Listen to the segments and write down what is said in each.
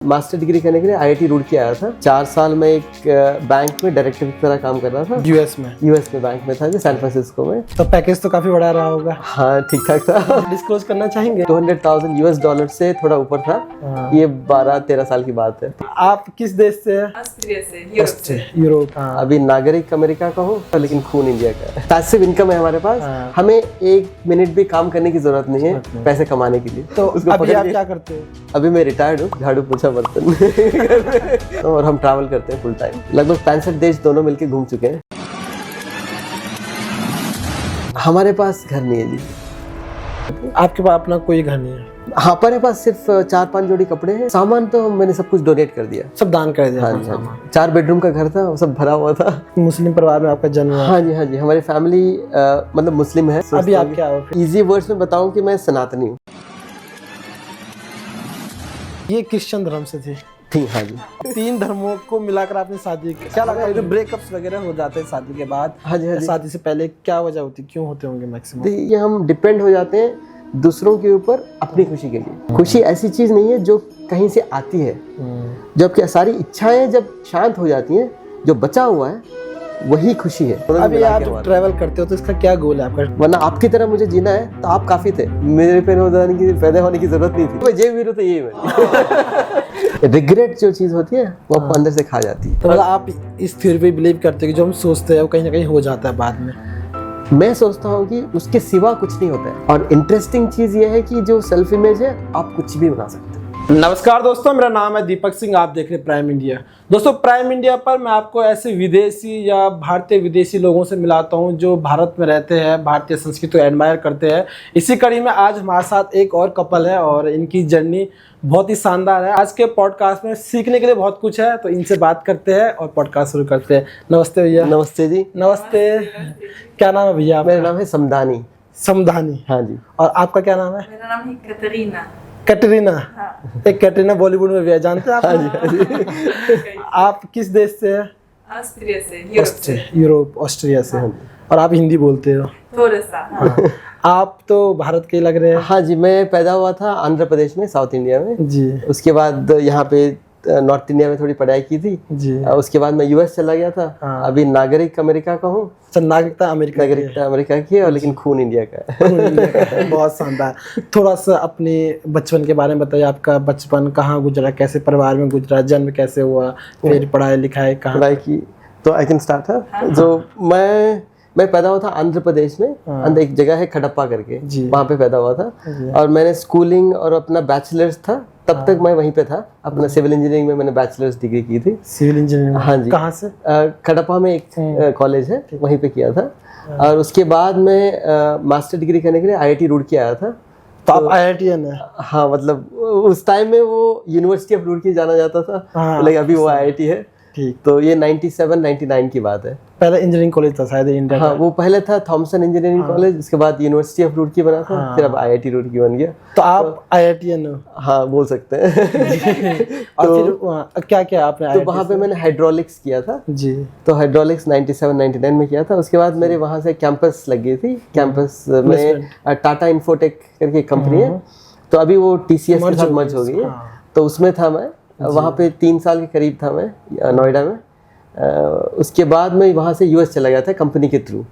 Master degree करने के लिए आईआईटी रुड़की आया था। 4 साल में एक बैंक में डायरेक्टर की तरह काम कर रहा था। यूएस में बैंक में था जो सैन फ्रांसिस्को में। तो पैकेज तो काफी बड़ा रहा होगा। हाँ, ठीक ठाक था। डिस्क्लोज करना चाहेंगे? $200,000 से थोड़ा ऊपर था। ये 12-13 साल की बात है। आप किस देश से? ऑस्ट्रिया से, यूरोप। अभी नागरिक अमेरिका का हूँ लेकिन खून इंडिया का है। पैसिव इनकम है हमारे पास। हमें 1 मिनट भी काम करने की जरूरत नहीं है पैसे कमाने के लिए। तो अभी आप क्या करते हो? अभी मैं रिटायर्ड हूँ, झाड़ू पोछा बर्तन और हम ट्रैवल करते हैं फुल टाइम। लगभग 65 देश दोनों मिलके घूम चुके हैं। हमारे पास घर नहीं है जी। आपके पास अपना कोई घर नहीं है? हाँ, हमारे पास सिर्फ 4-5 जोड़ी कपड़े हैं। सामान तो मैंने सब कुछ डोनेट कर दिया, सब दान कर दिया। हाँ जी। 4 बेडरूम का घर था, वो सब भरा हुआ था। मुस्लिम परिवार में आपका जन्म हुआ? हाँ जी। हमारी फैमिली मतलब मुस्लिम है। अभी आप क्या हो? इजी वर्ड्स में बताऊं कि मैं सनातनी हूँ। ये क्रिश्चियन धर्म से थी। हाँ जी। 3 धर्मों को मिलाकर आपने शादी की। क्या लगा जो ब्रेकअप्स वगैरह हो जाते हैं शादी के बाद? हाँ जी। शादी से पहले क्या वजह होती, क्यों होते होंगे मैक्सिमम? ये हम डिपेंड हो जाते हैं दूसरों के ऊपर अपनी खुशी के लिए। खुशी ऐसी चीज नहीं है जो कहीं से आती है। जबकि सारी इच्छाएं जब शांत हो जाती हैं, जो बचा हुआ है वही खुशी है। अभी आप जब ट्रैवल करते हो तो इसका क्या गोल है आपका? वरना आपकी तरह मुझे जीना है तो आप काफी थे। मेरे पैदा होने की जरूरत नहीं थी। मैं जे वीरू तो यही है। रिग्रेट जो चीज होती है वो आपको अंदर से खा जाती है। तो मतलब आप इस थ्योरी पे बिलीव करते हो कि जो हम सोचते हैं वो कहीं ना कहीं हो जाता है बाद में? मैं सोचता हूँ कि उसके सिवा कुछ नहीं होता है। और इंटरेस्टिंग चीज ये है कि जो सेल्फ इमेज है आप कुछ भी बना सकते हैं। नमस्कार दोस्तों, मेरा नाम है दीपक सिंह। आप देख रहे हैं प्राइम इंडिया। दोस्तों, प्राइम इंडिया पर मैं आपको ऐसे विदेशी या भारतीय विदेशी लोगों से मिलाता हूं जो भारत में रहते हैं, भारतीय संस्कृति को एडमायर करते हैं। इसी कड़ी में आज हमारे साथ एक और कपल है और इनकी जर्नी बहुत ही शानदार है। आज के पॉडकास्ट में सीखने के लिए बहुत कुछ है, तो इनसे बात करते हैं और पॉडकास्ट शुरू करते हैं। नमस्ते भैया। नमस्ते जी। नमस्ते। क्या नाम है भैया? मेरा नाम है समदानी। समदानी, हाँ जी। और आपका क्या नाम है? मेरा नाम है कैटरीना। कैटरीना। हाँ। एक कैटरीना बॉलीवुड में भी है, जानते हैं आप? हाँ जी। आप किस देश से हैं? ऑस्ट्रिया से, यूरोप, ऑस्ट्रिया से। और आप हिंदी बोलते हो? थोड़ा सा। हाँ। आप तो भारत के लग रहे हैं। हाँ जी, मैं पैदा हुआ था आंध्र प्रदेश में, साउथ इंडिया में जी। उसके बाद यहाँ पे नॉर्थ इंडिया में थोड़ी पढ़ाई की थी जी। उसके बाद मैं यूएस चला गया था। हाँ। अभी नागरिक अमेरिका का हूँ। नागरिकता अमेरिका की है और लेकिन खून इंडिया का है। बहुत शानदार। थोड़ा सा अपने बचपन के बारे में बताइए। आपका बचपन कहाँ गुजरा, कैसे परिवार में गुजरा, जन्म कैसे हुआ, फिर पढ़ाई लिखाई कहाँ? पढ़ाई की तो आई कैन स्टार्ट है। जो मैं पैदा हुआ था आंध्र प्रदेश में। अंदर एक जगह है खडप्पा करके, वहाँ पे पैदा हुआ था। और मैंने स्कूलिंग और अपना बैचलर्स था तब तक मैं वहीं पे था। अपना सिविल इंजीनियरिंग में मैंने बैचलर्स डिग्री की थी। Civil engineering? हाँ जी। कहाँ से? खडप्पा में एक कॉलेज है, वहीं पे किया था। और उसके बाद मैं मास्टर डिग्री करने के लिए आईआईटी रुड़की आया था। तो आप IITian है? हाँ, मतलब उस टाइम में वो यूनिवर्सिटी ऑफ रुड़की जाना जाता था, लेकिन अभी वो आईआईटी है। ठीक। तो ये 97-99 की बात है। पहले इंजीनियरिंग कॉलेज था शायद इंडिया। हाँ, वो पहले था थॉमसन इंजीनियरिंग कॉलेज, उसके बाद यूनिवर्सिटी ऑफ रुड़की बना था, फिर अब आईआईटी रुड़की बन गया। तो आप IITian हो? हाँ, बोल सकते हैं। और फिर क्या क्या आपने? तो वहाँ पे मैंने हाइड्रोलिक्स किया था जी। तो हाइड्रोलिक्स 97-99 में किया था। उसके बाद मेरे वहाँ से कैंपस लग गई थी। कैंपस में टाटा इन्फोटेक करके कंपनी है, तो अभी वो TCS के साथ मर्ज हो गई है। तो उसमें था मैं, वहाँ पे 3 साल के करीब था मैं नोएडा में। उसके बाद मैं वहाँ से यूएस चला गया था कंपनी के थ्रू।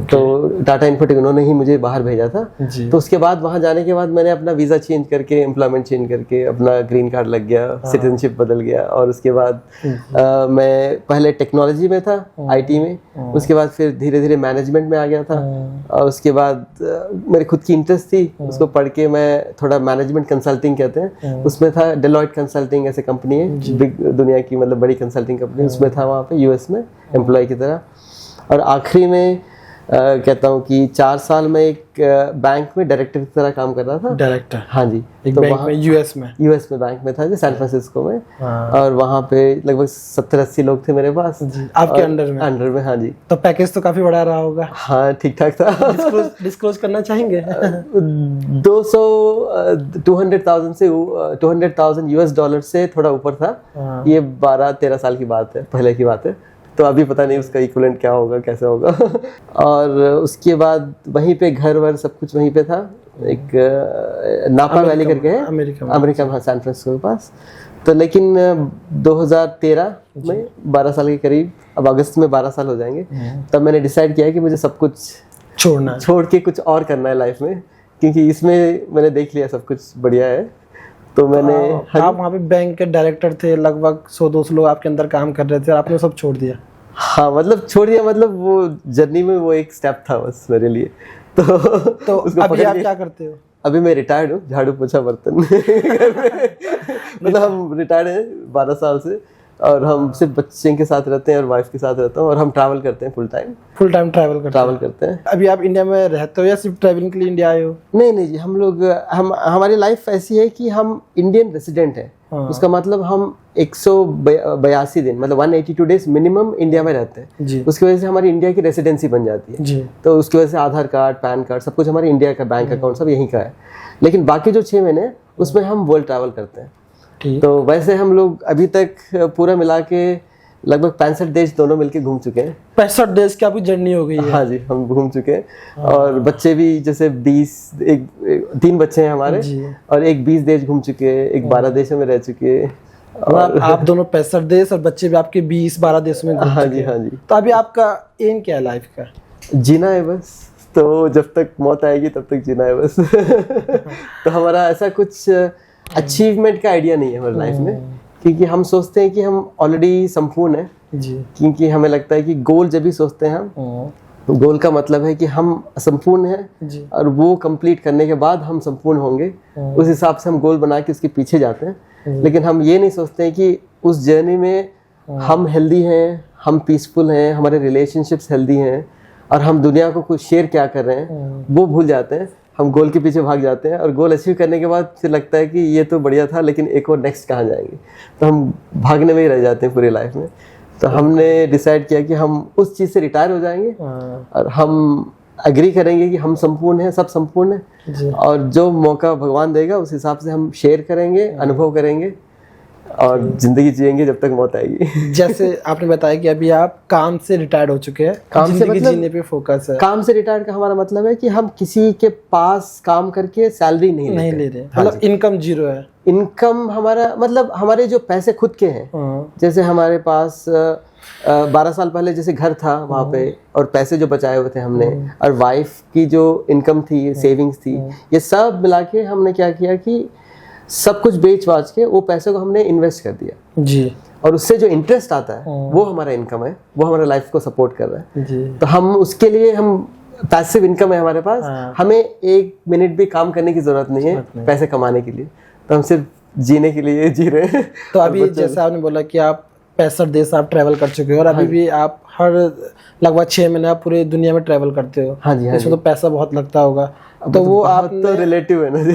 तो टाटा इन्फोटेक उन्होंने ही मुझे बाहर भेजा था। तो उसके बाद वहाँ जाने के बाद मैंने अपना वीज़ा चेंज करके, एम्प्लॉयमेंट चेंज करके अपना ग्रीन कार्ड लग गया, सिटीजनशिप बदल गया। और उसके बाद मैं पहले टेक्नोलॉजी में था, IT में। उसके बाद फिर धीरे धीरे मैनेजमेंट में आ गया था। और उसके बाद मेरी खुद की इंटरेस्ट थी, उसको पढ़ के मैं थोड़ा मैनेजमेंट कंसल्टिंग कहते हैं उसमें था। डेलॉयट कंसल्टिंग ऐसे कंपनी है, बिग दुनिया की मतलब बड़ी कंसल्टिंग कंपनी, उसमें था वहाँ पे यूएस में एम्प्लॉय की तरह। और आखिरी में कहता हूँ कि 4 साल में एक बैंक में डायरेक्टर की तरह काम कर रहा था। डायरेक्टर? हाँ जी। एक तो बैंक में, यूएस में बैंक में था जो सैन फ्रांसिस्को में। और वहाँ पे लगभग 70-80 लोग थे मेरे पास। आपके अंडर में? हाँ जी। तो पैकेज तो काफी बड़ा रहा होगा। हाँ, ठीक ठाक था। डिस्क्लोज करना चाहेंगे? 200,000 $200,000 से थोड़ा ऊपर था। ये 12-13 साल की बात है, पहले की बात है। तो अभी पता नहीं उसका इक्विवेलेंट क्या होगा, कैसे होगा। और उसके बाद वहीं पे घर वर सब कुछ वहीं पे था। एक नापा वैली करके है, अमेरिका में, सैन फ्रांसिस्को के पास। तो लेकिन 2013 में 12 साल के करीब, अब अगस्त में 12 साल हो जाएंगे, तब मैंने डिसाइड किया कि मुझे सब कुछ छोड़ के कुछ और करना है लाइफ में, क्योंकि इसमें मैंने देख लिया सब कुछ बढ़िया है। तो मैंने आप वहाँ पे बैंक के डायरेक्टर थे, लगभग 100-200 लोग आपके अंदर काम कर रहे थे, आपने सब छोड़ दिया? हाँ, मतलब छोड़ दिया, मतलब वो जर्नी में वो एक स्टेप था बस मेरे लिए। तो अभी आप क्या करते हो? अभी मैं रिटायर्ड हूँ, झाड़ू पोछा बर्तन मतलब हम रिटायर्ड हैं 12 साल से, और हम सिर्फ बच्चे के साथ रहते हैं और वाइफ के साथ रहता हूँ, और हम ट्रैवल करते हैं फुल टाइम ट्रैवल करते हैं। अभी आप इंडिया में रहते हो या सिर्फ ट्रैवलिंग के लिए इंडिया आए हो? नहीं जी, हमारी लाइफ ऐसी है कि हम इंडियन रेसिडेंट हैं। उसका मतलब हम 182 दिन, मतलब 182 डेज मिनिमम इंडिया में रहते हैं जी। उसकी वजह से हमारी इंडिया की रेसिडेंसी बन जाती है जी। तो उसकी वजह से आधार कार्ड, पैन कार्ड, सब कुछ हमारे इंडिया का, बैंक अकाउंट सब यहीं का है। लेकिन बाकी जो 6 महीने उसमें हम वर्ल्ड ट्रैवल करते हैं। तो वैसे हम लोग अभी तक पूरा मिला के लगभग 65 देश दोनों मिलके घूम चुके हैं। 65 देश की आपकी जर्नी हो गई है? हाँ जी, हम घूम चुके हैं। और बच्चे भी जैसे 3 बच्चे हैं हमारे, और एक 20 देश घूम चुके हैं, एक 12 देशों में रह चुके हैं। और आप दोनों 65 देश, और बच्चे भी आपके 20-12 देशों में घूम हाँ चुके जी, हैं। हाँ जी। तो अभी आपका एम क्या है लाइफ का? जीना है बस। तो जब तक मौत आएगी तब तक जीना है बस। तो हमारा ऐसा कुछ अचीवमेंट का आइडिया नहीं है हमारी लाइफ में, क्योंकि हम सोचते हैं कि हम ऑलरेडी संपूर्ण हैं जी। क्योंकि हमें लगता है कि गोल जब भी सोचते हैं हम, गोल का मतलब है कि हम संपूर्ण हैं जी। और वो कंप्लीट करने के बाद हम संपूर्ण होंगे। उस हिसाब से हम गोल बना के उसके पीछे जाते हैं। लेकिन हम ये नहीं सोचते हैं कि उस जर्नी में हम हेल्दी हैं, हम पीसफुल हैं, हमारे रिलेशनशिप्स हेल्दी हैं, और हम दुनिया को कुछ शेयर क्या कर रहे हैं वो भूल जाते हैं। हम गोल के पीछे भाग जाते हैं, और गोल अचीव करने के बाद फिर लगता है कि ये तो बढ़िया था, लेकिन एक और नेक्स्ट कहाँ जाएंगे, तो हम भागने में ही रह जाते हैं पूरी लाइफ में। तो हमने डिसाइड किया कि हम उस चीज़ से रिटायर हो जाएंगे, और हम एग्री करेंगे कि हम संपूर्ण हैं, सब संपूर्ण हैं, और जो मौका भगवान देगा उस हिसाब से हम शेयर करेंगे, अनुभव करेंगे, और जिंदगी जिएंगे जब तक मौत आएगी। जैसे आपने बताया कि अभी आप काम से रिटायर्ड हो चुके हैं, काम से मतलब जीने पे फोकस है। काम से रिटायर्ड का हमारा मतलब है कि हम किसी के पास काम करके सैलरी नहीं ले रहे, मतलब इनकम जीरो है। इनकम हमारा मतलब हमारे जो पैसे खुद के हैं, जैसे हमारे पास 12 साल पहले जैसे घर था वहाँ पे, और पैसे जो बचाए हुए थे हमने, और वाइफ की जो इनकम थी, सेविंग्स थी, ये सब मिला के हमने क्या किया कि सब कुछ बेच बाच के वो पैसे को हमने इन्वेस्ट कर दिया जी। और उससे जो इंटरेस्ट आता है वो हमारा इनकम है, वो हमारा लाइफ को सपोर्ट कर रहा है जी। तो हम उसके लिए हम पैसिव इनकम है हमारे पास। हमें 1 मिनट भी काम करने की जरूरत नहीं है पैसे कमाने के लिए, तो हम सिर्फ जीने के लिए जी रहे हैं। तो अभी जैसे आपने बोला कि आप 65 देश आप ट्रैवल कर चुके हो, और अभी भी आप हर लगभग 6 महीने आप पूरे दुनिया में ट्रैवल करते हो। हाँ जी, हाँ इसमें तो पैसा बहुत लगता होगा, तो वो आप तो रिलेटिव है ना जी।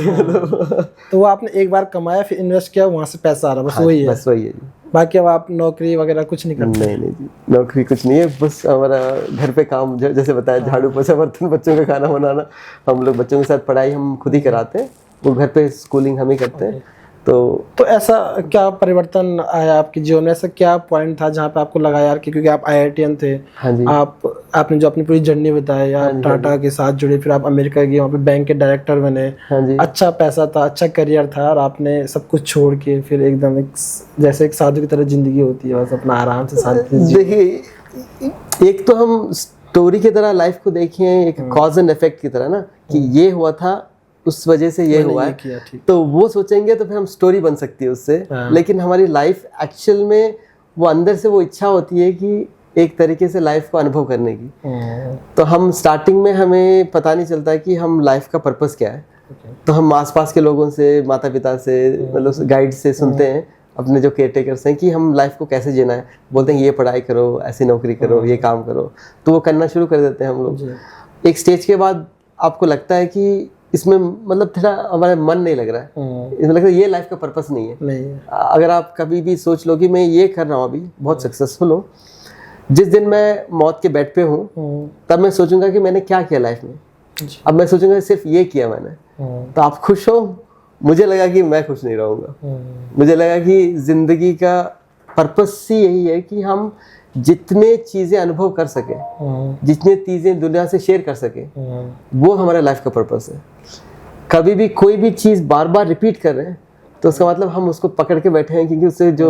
तो वो आपने एक बार कमाया, फिर इन्वेस्ट किया, वहाँ से पैसा आ रहा, बस वही है? बस वही है जी। बाकी अब आप नौकरी वगैरह कुछ नहीं करते? नहीं जी, नौकरी कुछ नहीं है, बस हमारा घर पे काम, जैसे बताया, झाड़ू पोछा बर्तन, बच्चों का खाना बनाना। हम लोग बच्चों के साथ पढ़ाई हम खुद ही कराते हैं, वो घर पे स्कूलिंग हम ही करते हैं। तो ऐसा क्या परिवर्तन आया आपके जीवन में? ऐसा क्या पॉइंट था जहाँ पे आपको लगा यार कि, क्योंकि आप IITian थे, हाँ जी, आपने जो अपनी पूरी जर्नी बताई, आप टाटा के साथ जुड़े, फिर आप अमेरिका गए, वहाँ पे बैंक के डायरेक्टर बने, हाँ जी, अच्छा पैसा था, अच्छा करियर था, और आपने सब कुछ छोड़ के फिर एकदम जैसे एक साधु की तरह जिंदगी होती है, बस अपना आराम से शांति। देखिए, एक तो हम स्टोरी की तरह लाइफ को देखें, एक कॉज एंड इफेक्ट की तरह ना, कि ये हुआ था उस वजह से ये हुआ है, तो वो सोचेंगे तो फिर हम स्टोरी बन सकती है उससे। लेकिन हमारी लाइफ एक्चुअल में वो अंदर से वो इच्छा होती है कि एक तरीके से लाइफ को अनुभव करने की। तो हम स्टार्टिंग में हमें पता नहीं चलता कि हम लाइफ का पर्पस क्या है। तो हम आसपास के लोगों से, माता पिता से, मतलब गाइड से सुनते हैं, अपने जो केयर टेकर्स हैं, कि हम लाइफ को कैसे जीना है। बोलते हैं ये पढ़ाई करो, ऐसी नौकरी करो, ये काम करो, तो वो करना शुरू कर देते हैं हम लोग। एक स्टेज के बाद आपको लगता है कि इसमें मतलब थोड़ा हमारा मन नहीं लग रहा है, इसमें लगता है ये लाइफ का पर्पस नहीं है। अगर आप कभी भी सोच लो कि मैं ये कर रहा हूँ, अभी बहुत सक्सेसफुल हूँ, जिस दिन मैं मौत के बेड पे हूँ तब मैं सोचूंगा कि मैंने क्या किया लाइफ में। अब मैं सोचूंगा सिर्फ ये किया मैंने, तो आप खुश हो? मुझे लगा कि मैं खुश नहीं रहूँगा। मुझे लगा कि जिंदगी का पर्पस ही यही है कि हम जितने चीज़ें अनुभव कर सके, जितनी चीज़ें दुनिया से शेयर कर सके, वो हमारा लाइफ का पर्पस है। कभी भी कोई भी चीज़ बार बार रिपीट कर रहे हैं तो उसका मतलब हम उसको पकड़ के बैठे हैं, क्योंकि उससे जो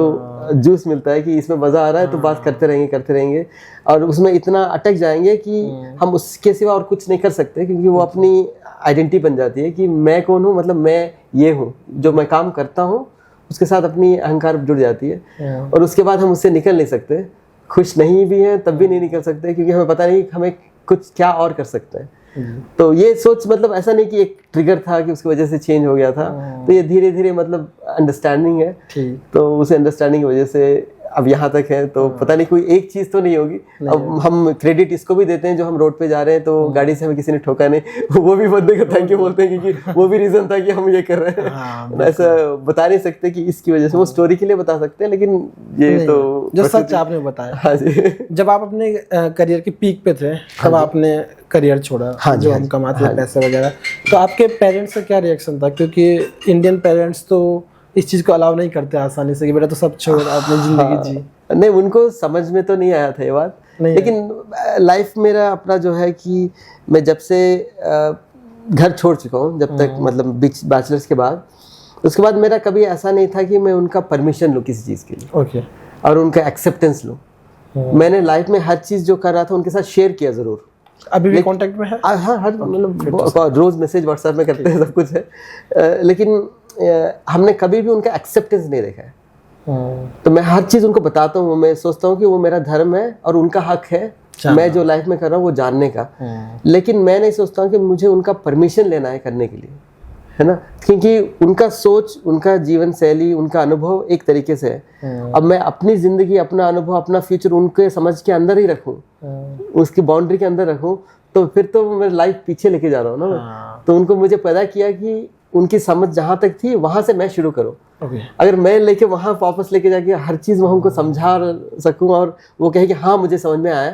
जूस मिलता है कि इसमें मजा आ रहा है तो बात करते रहेंगे और उसमें इतना अटक जाएंगे कि हम उसके सिवा और कुछ नहीं कर सकते, क्योंकि वो अपनी आइडेंटिटी बन जाती है कि मैं कौन हूँ, मतलब मैं ये हूँ, जो मैं काम करता हूँ उसके साथ अपनी अहंकार जुड़ जाती है और उसके बाद हम उससे निकल नहीं सकते। खुश नहीं भी हैं तब भी नहीं निकल सकते, क्योंकि हमें पता नहीं हमें कुछ क्या और कर सकते हैं। तो ये सोच, मतलब ऐसा नहीं कि एक ट्रिगर था कि उसकी वजह से चेंज हो गया था, तो ये धीरे धीरे मतलब अंडरस्टैंडिंग है, तो उस अंडरस्टैंडिंग की वजह से अब यहाँ तक है। तो पता नहीं कोई एक चीज तो नहीं होगी। अब हम क्रेडिट इसको भी देते हैं जो हम रोड पे जा रहे हैं तो गाड़ी से हमें किसी ने ठोका नहीं, वो भी बंदे को थैंक यू बोलते हैं, क्योंकि वो भी रीजन था कि हम ये कर रहे हैं। ऐसा बता नहीं सकते कि इसकी वजह से, वो स्टोरी के लिए बता सकते हैं, लेकिन ये तो जो सच आपने बताया। हाँ जी। जब आप अपने करियर के पीक पे थे तब आपने करियर छोड़ा, जो हम कमाते थे पैसे वगैरह, तो आपके पेरेंट्स का क्या रिएक्शन था? क्योंकि इंडियन पेरेंट्स तो इस चीज को अलाउ नहीं करते आसानी से कि बेटा तो सब छोड़, अपनी जिंदगी जी। नहीं, उनको समझ में तो नहीं आया था ये बात, लेकिन लाइफ मेरा अपना जो है कि मैं जब से घर छोड़ चुका हूँ, जब तक मतलब बैचलर्स के बाद, उसके बाद मेरा कभी ऐसा नहीं था कि मैं उनका परमिशन लूँ किसी चीज़ के लिए और उनका एक्सेप्टेंस लूँ। मैंने लाइफ में हर चीज़ जो कर रहा था उनके साथ शेयर किया ज़रूर। अभी भी कांटेक्ट में है? हाँ, हर मतलब रोज मैसेज व्हाट्सएप में करते हैं, सब कुछ है, लेकिन हमने कभी भी उनका एक्सेप्टेंस नहीं देखा है। तो मैं हर चीज उनको बताता हूँ, मैं सोचता हूँ कि वो मेरा धर्म है और उनका हक है मैं जो लाइफ में कर रहा हूँ वो जानने का, लेकिन मैं नहीं सोचता हूँ कि मुझे उनका परमिशन लेना है करने के लिए, है ना, क्योंकि उनका सोच, उनका जीवन शैली, उनका अनुभव एक तरीके से है। अब मैं अपनी जिंदगी, अपना अनुभव, अपना फ्यूचर उनके समझ के अंदर ही रखूँ, उसकी बाउंड्री के अंदर रखूँ, तो फिर तो मैं लाइफ पीछे लेके जा रहा हूँ ना। तो उनको मुझे पैदा किया कि उनकी समझ जहाँ तक थी वहां से मैं शुरू करूँ। अगर मैं लेके वहां वापस लेके जाके हर चीज वहां उनको समझा सकूं और वो कहे कि हाँ मुझे समझ में आया,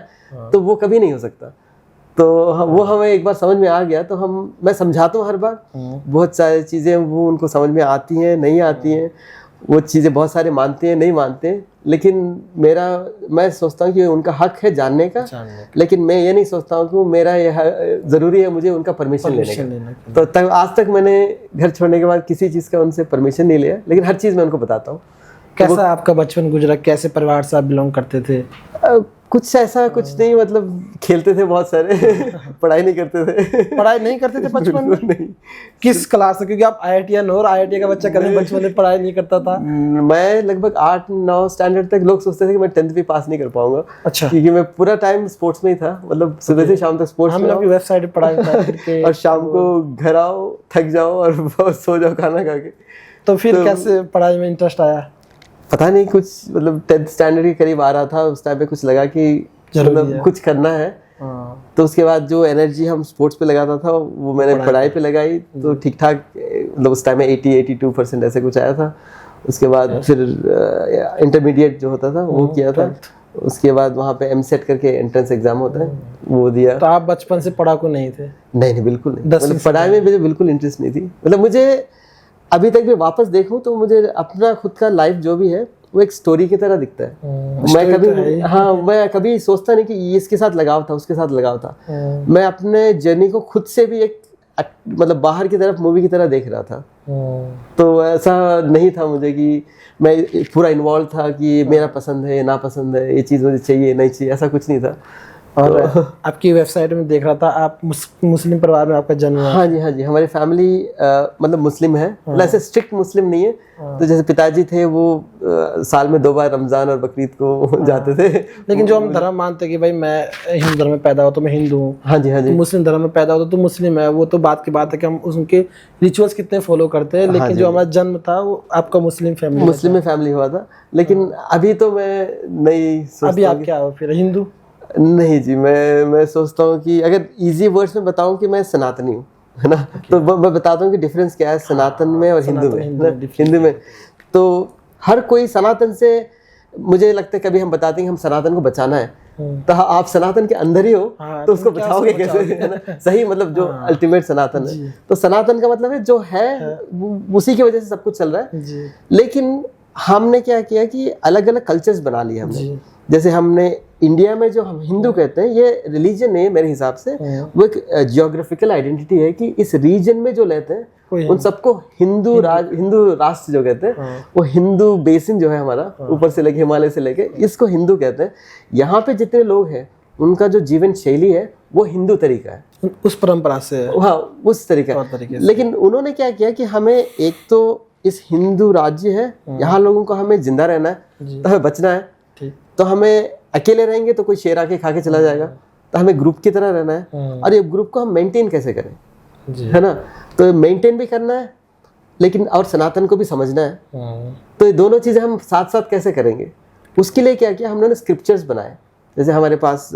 तो वो कभी नहीं हो सकता। तो वो हमें एक बार समझ में आ गया तो मैं समझाता हूँ हर बार, बहुत सारी चीजें वो उनको समझ में आती हैं, नहीं आती हैं, वो चीजें बहुत सारे मानते हैं, नहीं मानते हैं, लेकिन मैं सोचता हूँ कि उनका हक है जानने का, लेकिन मैं ये नहीं सोचता हूँ कि मेरा ये जरूरी है मुझे उनका परमिशन लेने का। तो तब आज तक मैंने घर छोड़ने के बाद किसी चीज़ का उनसे परमिशन नहीं लिया, लेकिन हर चीज़ मैं उनको बताता हूँ। कैसा आपका बचपन गुजरा, कैसे परिवार से आप बिलोंग करते थे? कुछ ऐसा कुछ नहीं, मतलब खेलते थे बहुत सारे, पढ़ाई नहीं करते थे। पढ़ाई नहीं करते थे बचपन में? नहीं। किस क्लास से? क्योंकि आप IITian हो और IIT का बच्चा कभी बचपन में पढ़ाई नहीं करता था। मैं लगभग 8-9 स्टैंडर्ड तक लोग सोचते थे कि मैं 10th भी पास नहीं कर पाऊंगा। अच्छा। क्योंकि मैं पूरा टाइम स्पोर्ट्स में ही था, मतलब सुबह से शाम तक स्पोर्ट्स में। हम वेबसाइट पे पढ़ाई और शाम को घर आओ, थक जाओ और सो जाओ खाना खा के। तो फिर कैसे पढ़ाई में इंटरेस्ट आया? पता नहीं, कुछ मतलब 10th स्टैंडर्ड के करीब आ रहा था, उस टाइम पे कुछ लगा कि मतलब कुछ करना है। तो उसके बाद जो एनर्जी हम स्पोर्ट्स पे लगाता था वो मैंने पढ़ाई पे लगाई, तो ठीक ठाक, मतलब उस टाइम में 80-82% ऐसे कुछ आया था। उसके बाद फिर इंटरमीडिएट जो होता था वो किया था। उसके बाद वहाँ पे MCET करके एंट्रेंस एग्जाम होता है, वो दिया। तो आप बचपन से पढ़ाकू नहीं थे? नहीं, बिल्कुल नहीं। मतलब पढ़ाई में मुझे बिल्कुल इंटरेस्ट नहीं थी। मतलब मुझे अभी तक भी वापस देखूं तो मुझे अपना खुद का लाइफ जो भी है वो एक स्टोरी की तरह दिखता है। मैं कभी सोचता नहीं कि इसके साथ लगाव था, उसके साथ लगाव था। मैं अपने जर्नी को खुद से भी एक मतलब बाहर की तरफ मूवी की तरह देख रहा था। तो ऐसा नहीं था मुझे कि मैं पूरा इन्वॉल्व था कि ये मेरा पसंद है, ना पसंद है, ये चीज़ मुझे चाहिए नहीं चाहिए, ऐसा कुछ नहीं था। और आपकी वेबसाइट में देख रहा था आप मुस्लिम परिवार में आपका जन्म हुआ? हाँ जी, हमारी फैमिली मतलब मुस्लिम है, मतलब ऐसे स्ट्रिक्ट मुस्लिम नहीं है। तो जैसे पिताजी थे वो साल में 2 बार रमजान और बकरीद को जाते थे। लेकिन जो हम धर्म मानते हैं कि भाई मैं हिंदू धर्म में पैदा हुआ तो मैं हिंदू हूँ, हाँ जी, मुस्लिम धर्म में पैदा हुआ तो मुस्लिम है, वो तो बात की बात है कि हम उनके रिचुअल्स कितने फॉलो करते हैं। लेकिन जो हमारा जन्म था वो आपका मुस्लिम में फैमिली हुआ था। लेकिन अभी तो मैं नहीं सोचता। अभी आप क्या हो फिर, हिंदू? नहीं जी, मैं सोचता हूँ कि अगर इजी वर्ड्स में बताऊँ कि मैं सनातनी हूँ, है ना। तो मैं बताता हूँ कि डिफरेंस क्या है सनातन में और हिंदू में। हिंदू में तो हर कोई सनातन से, मुझे लगता है कभी हम बताते हैं कि हम सनातन को बचाना है, तो आप सनातन के अंदर ही हो, तो उसको बचाओगे कैसे, है ना। सही, मतलब जो अल्टीमेट सनातन है, तो सनातन का मतलब है जो है उसी की वजह से सब कुछ चल रहा है। लेकिन हमने क्या किया कि अलग अलग कल्चर्स बना लिए हमने। जैसे हमने इंडिया में जो हम हिंदू कहते हैं, ये रिलीजन नहीं है मेरे हिसाब से, वो एक जियोग्राफिकल आइडेंटिटी है कि इस रीजन में जो लेते हैं उन सबको हिंदू राष्ट्र जो कहते हैं, वो हिंदू बेसिन जो है हमारा, ऊपर से लेके हिमालय से लेके, इसको हिंदू कहते हैं। यहाँ पे जितने लोग हैं उनका जो जीवन शैली है वो हिंदू तरीका है, उस परंपरा से, हाँ उस तरीका। लेकिन उन्होंने क्या किया कि हमें एक तो इस हिंदू राज्य है, यहाँ लोगों को हमें जिंदा रहना है, तो हमें बचना है, तो हमें अकेले रहेंगे तो कोई शेर आके खा के चला जाएगा, तो हमें ग्रुप की तरह रहना है, और ये ग्रुप को हम मेंटेन कैसे करें, है ना। तो मेंटेन भी करना है लेकिन और सनातन को भी समझना है, तो ये दोनों चीजें हम साथ साथ कैसे करेंगे, उसके लिए क्या किया हम लोगों ने स्क्रिप्चर्स बनाए। जैसे हमारे पास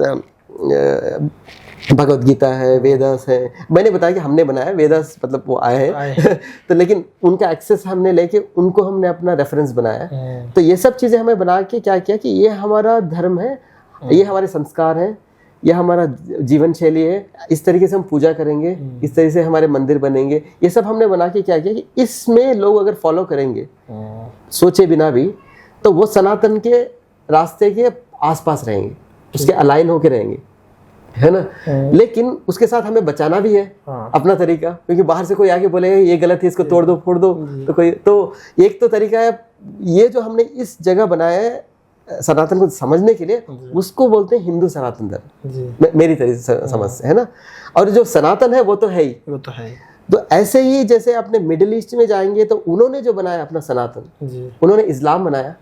भगवत गीता है, वेदास है, मैंने बताया कि हमने बनाया, वेदास मतलब वो आए हैं तो लेकिन उनका एक्सेस हमने लेके उनको हमने अपना रेफरेंस बनाया। तो ये सब चीज़ें हमें बना के क्या किया कि ये हमारा धर्म है, ये हमारे संस्कार हैं, ये हमारा जीवन शैली है, इस तरीके से हम पूजा करेंगे, इस तरीके से हमारे मंदिर बनेंगे। ये सब हमने बना के क्या किया कि इसमें लोग अगर फॉलो करेंगे सोचे बिना भी, तो वो सनातन के रास्ते के आसपास रहेंगे, उसके अलाइन होके रहेंगे, है ना। लेकिन उसके साथ हमें बचाना भी है अपना तरीका, क्योंकि बाहर से कोई आके बोलेगा ये गलत है, इसको तोड़ दो फोड़ दो, तो कोई तो एक तो तरीका है ये जो हमने इस जगह बनाया है सनातन को समझने के लिए, उसको बोलते हैं हिंदू सनातन धर्म, मेरी तरीके से समझ से, है ना। और जो सनातन है वो तो है ही, वो तो है। तो ऐसे ही जैसे अपने मिडिल ईस्ट में जाएंगे तो उन्होंने जो बनाया अपना सनातन, उन्होंने इस्लाम बनाया।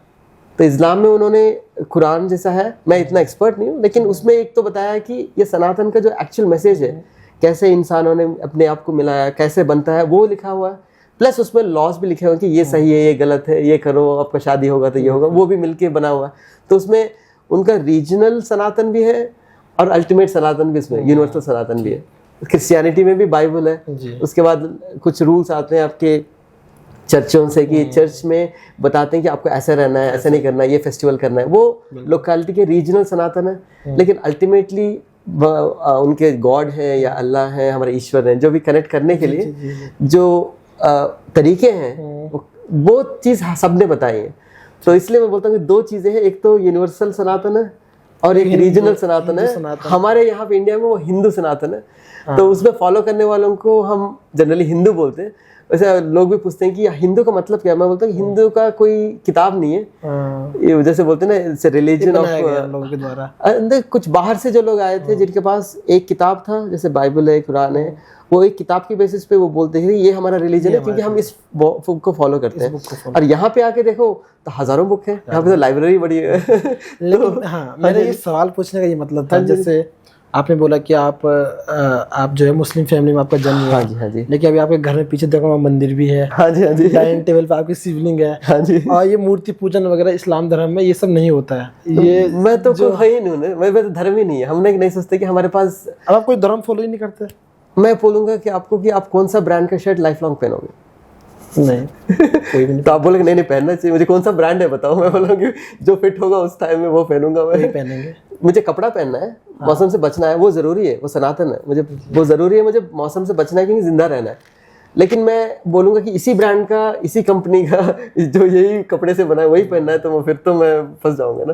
तो इस्लाम में उन्होंने कुरान जैसा है, मैं इतना एक्सपर्ट नहीं हूँ, लेकिन उसमें एक तो बताया कि ये सनातन का जो एक्चुअल मैसेज है, कैसे इंसानों ने अपने आप को मिलाया, कैसे बनता है, वो लिखा हुआ है। प्लस उसमें लॉज भी लिखे हुए हैं कि ये सही है, ये गलत है, ये करो, आपका शादी होगा तो ये होगा, वो भी मिलके बना हुआ है। तो उसमें उनका रीजनल सनातन भी है और अल्टीमेट सनातन भी, इसमें यूनिवर्सल सनातन भी है। क्रिश्चियनिटी में भी बाइबल है, उसके बाद कुछ रूल्स आते हैं आपके चर्चों से कि चर्च में बताते हैं कि आपको ऐसा रहना है, ऐसा नहीं करना है, ये फेस्टिवल करना है, वो लोकेलिटी के रीजनल सनातन है। लेकिन अल्टीमेटली उनके गॉड है या अल्लाह है, हमारे ईश्वर हैं, जो भी कनेक्ट करने के लिए जो तरीके हैं वो चीज़ सबने बताई है। तो इसलिए मैं बोलता हूँ कि दो चीज़ें हैं, एक तो यूनिवर्सल सनातन है और एक रीजनल सनातन है। हमारे यहाँ पे इंडिया में वो हिंदू सनातन है, तो उसमें फॉलो करने वालों को हम जनरली हिंदू बोलते हैं। वैसे लोग भी पूछते हैं कि हिंदू का मतलब क्या है, मैं बोलता हूँ हिंदू का कोई किताब नहीं है, ये जैसे बोलते हैं ना रिलीजन ऑफ लोगों के द्वारा। कुछ बाहर से जो लोग आए थे जिनके पास एक किताब था, जैसे बाइबल है, कुरान है, वो एक किताब की बेसिस पे वो बोलते हैं ये हमारा रिलीजन है, क्योंकि हम इस बुक को फॉलो करते हैं। और यहाँ पे आके देखो तो हज़ारों बुक है, यहाँ पे तो लाइब्रेरी बड़ी है। लेकिन हाँ, मेरा ये सवाल पूछने का ये मतलब था, जैसे आपने बोला कि आप जो है मुस्लिम फैमिली में आपका जन्म हुआ, हाँ जी, लेकिन अभी आपके घर में पीछे देखो मंदिर भी है, हाँ जी, डाइनिंग टेबल पे आपकी शिवलिंग है, हाँ जी, और ये मूर्ति पूजन वगैरह इस्लाम धर्म में ये सब नहीं होता है। ये मैं तो जो है ही नहीं, मैं तो धर्म ही नहीं है, हमने नहीं सोचते कि हमारे पास। अब आप कोई धर्म फॉलो ही नहीं करते? मैं बोलूंगा कि आपको कि आप कौन सा ब्रांड का शर्ट लाइफ लॉन्ग पहनोगे? नहीं कोई भी नहीं। तो आप बोलोगे नहीं पहनना चाहिए, मुझे कौन सा ब्रांड है बताओ, मैं बोलूँगी जो फिट होगा उस टाइम में वो पहनूंगा। मैं पहनेंगे, मुझे कपड़ा पहनना है, मौसम से बचना है, वो जरूरी है, वो सनातन है, मुझे वो जरूरी है, मुझे मौसम से बचना है क्योंकि जिंदा रहना है। लेकिन मैं बोलूंगा कि इसी ब्रांड का, इसी कंपनी का जो यही कपड़े से बना है वही पहनना है, तो वो फिर तो मैं फंस जाऊंगा ना।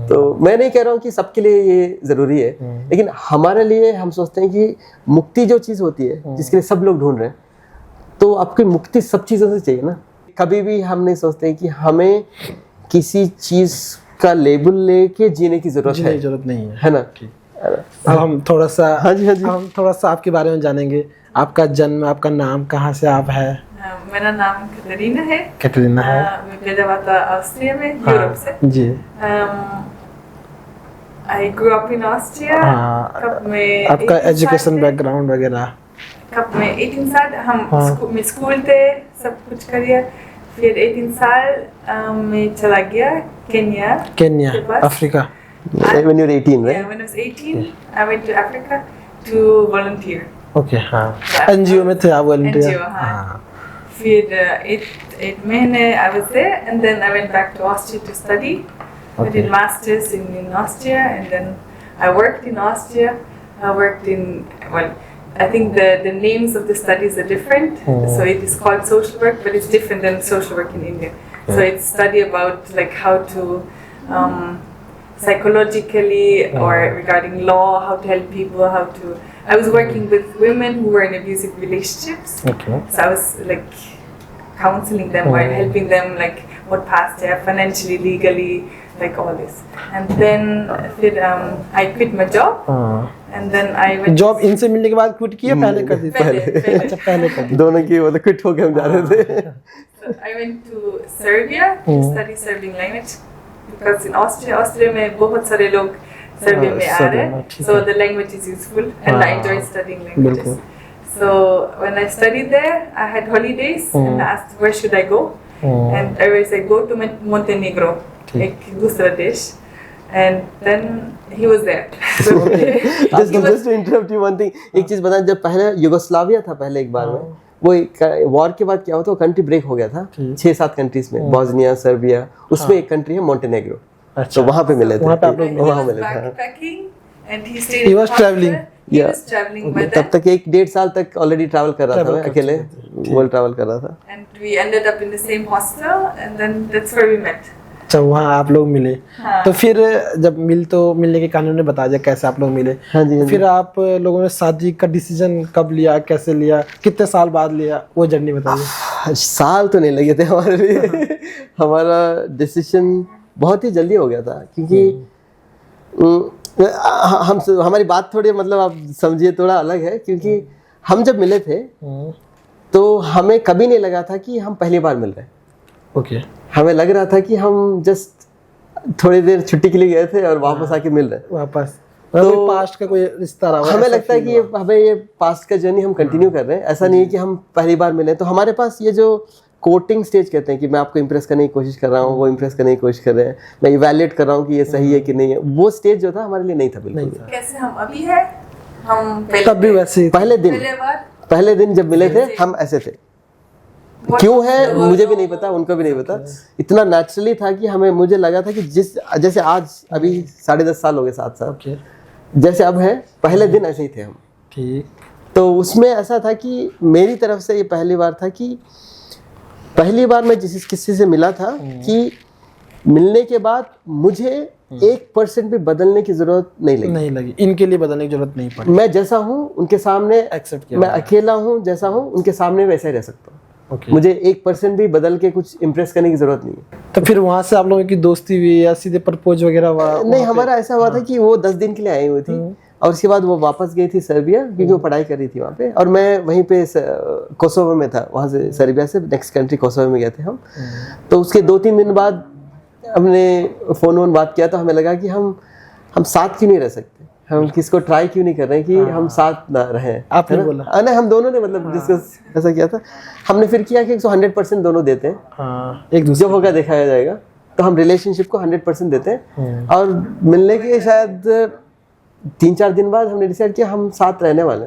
तो मैं नहीं कह रहा हूँ कि सबके लिए ये जरूरी है, लेकिन हमारे लिए हम सोचते हैं कि मुक्ति जो चीज़ होती है जिसके लिए सब लोग ढूंढ रहे हैं, तो आपकी मुक्ति सब चीज़ों से चाहिए ना। कभी भी हम नहीं सोचते कि हमें किसी चीज़ का लेबल लेके जीने की जरूरत नहीं है ना। अब हम थोड़ा सा हाँ जी हम थोड़ा सा आपके बारे में जानेंगे। आपका जन्म, आपका नाम, कहाँ से आप है? मेरा नाम कैटरीना है। कैटरीना है। मैं पैदा हुआ था ऑस्ट्रिया में, यूरोप से जी। I grew up in Austria। कब मैं आपका एजुकेशन बैकग्राउंड वगैरह? कब मैं 18 साल हम स्कूल थे, सब कुछ करिए। फिर 18 साल मैं चला गया Kenya, Africa. When you were 18, right? Yeah, when I was 18, I went to Africa to volunteer. Okay, हाँ। NGO में थे आप volunteer? NGO, हाँ। फिर 8 महीने I was there, and then I went back to Austria to study. I did masters in Austria, and then I worked in Austria. I worked in, well, I think the names of the studies are different. So it is called social work, but it's different than social work in India. So it's study about like how to psychologically or regarding law, how to help people, how to. I was working with women who were in abusive relationships. Okay. So I was like counseling them or helping them like what paths they have financially, legally, like all this. And then I quit my job. And then I went. Job इनसे मिलने के बाद quit किया पहले कर दी थी? पहले। अच्छा पहले कर दी। दोनों की मतलब क्विट होके हम जा रहे थे। So I went to Serbia to study Serbian language because in Austria में बहुत सारे लोग Serbian में आ रहे हैं, so the language is useful and I enjoy studying languages. So when I studied there, I had holidays and I asked where should I go, and I always said go to Montenegro, एक दूसरा देश, and then he was there. So just to interrupt you one thing, एक चीज बता, जब पहले Yugoslavia था पहले एक बार में, वो वॉर के बाद क्या हुआ था, वो कंट्री ब्रेक हो गया था 6-7 कंट्रीज में, बॉस्निया, सर्बिया, उसमें एक कंट्री है मोंटेनेग्रो, तो वहाँ पे मिले थे। वहाँ पे आप लोग वहाँ मिले थे। backpacking and he stayed. He was traveling. He was traveling by तब तक 1-1.5 साल तक ऑलरेडी ट्रैवल कर रहा था, मैं अकेले वर्ल्ड ट्रैवल कर रहा था। And we ended up in the same hostel, and then that's where we met. अच्छा वहाँ आप लोग मिले। तो फिर जब मिलने के कहानी ने बता दिया कैसे आप लोग मिले। हाँ जी। फिर आप लोगों ने शादी का डिसीजन कब लिया, कैसे लिया, कितने साल बाद लिया, वो जर्नी बताइए। साल तो नहीं लगे थे हमारे लिए। हमारा डिसीजन बहुत ही जल्दी हो गया था, क्योंकि हमारी बात थोड़ी मतलब आप समझिए थोड़ा अलग है, क्योंकि हम जब मिले थे तो हमें कभी नहीं लगा था कि हम पहली बार मिल रहे हैं। ओके। हमें लग रहा था कि हम जस्ट थोड़ी देर छुट्टी के लिए गए थे और वापस आके मिल रहे हैं वापस। तो पास्ट का कोई रिश्ता रहा, हमें लगता है कि हमें ये पास्ट का जर्नी हम कंटिन्यू कर रहे हैं। ऐसा नहीं है कि हम पहली बार मिले। तो हमारे पास ये जो कोटिंग स्टेज कहते हैं कि मैं आपको इम्प्रेस करने की कोशिश कर रहा हूँ, वो इम्प्रेस करने की कोशिश कर रहे हैं, मैं इवैल्यूएट कर रहा हूँ कि ये सही है कि नहीं है, वो स्टेज जो था हमारे लिए नहीं था बिल्कुल। कैसे हम अभी है, हम तब भी वैसे ही पहले दिन जब मिले थे हम ऐसे थे। क्यों है मुझे भी नहीं पता, उनको भी नहीं पता। इतना नेचुरली था कि मुझे लगा था कि जैसे आज अभी 10.5 साल हो गए, 7 साल जैसे अब है, पहले दिन ऐसे ही थे हम। ठीक। तो उसमें ऐसा था कि मेरी तरफ से ये पहली बार था कि पहली बार मैं किसी से मिला था कि मिलने के बाद मुझे 1% भी बदलने की जरूरत नहीं लगी। इनके लिए बदलने की जरूरत नहीं पड़ी। मैं जैसा हूँ उनके सामने एक्सेप्ट किया। मैं अकेला हूँ, जैसा हूँ उनके सामने वैसा ही रह सकता हूँ। मुझे 1% भी बदल के कुछ इम्प्रेस करने की जरूरत नहीं है। तो फिर वहाँ से आप लोगों की दोस्ती हुई या सीधे प्रपोज वगैरह हुआ? नहीं, हमारा ऐसा हुआ था कि वो 10 दिन के लिए आई हुई थी और उसके बाद वो वापस गई थी सर्बिया, क्योंकि वो पढ़ाई कर रही थी वहाँ पे, और मैं वहीं पे कोसोवो में था। वहाँ से सर्बिया से नेक्स्ट कंट्री कोसोवो में गए थे हम। तो उसके 2-3 दिन बाद हमने फ़ोन बात किया, तो हमें लगा कि हम साथ क्यों नहीं रह सकते, हम किसको ट्राई क्यों नहीं कर रहे हैं कि हम साथ ना रहें। आपने बोला? नहीं, हम दोनों ने मतलब डिस्कस ऐसा किया था। हमने फिर किया कि 100% दोनों देते हैं, एक दूसरे होगा दिखाया जाएगा, तो हम रिलेशनशिप को 100% देते हैं। और मिलने के शायद 3-4 दिन बाद हमने डिसाइड किया हम साथ रहने वाले।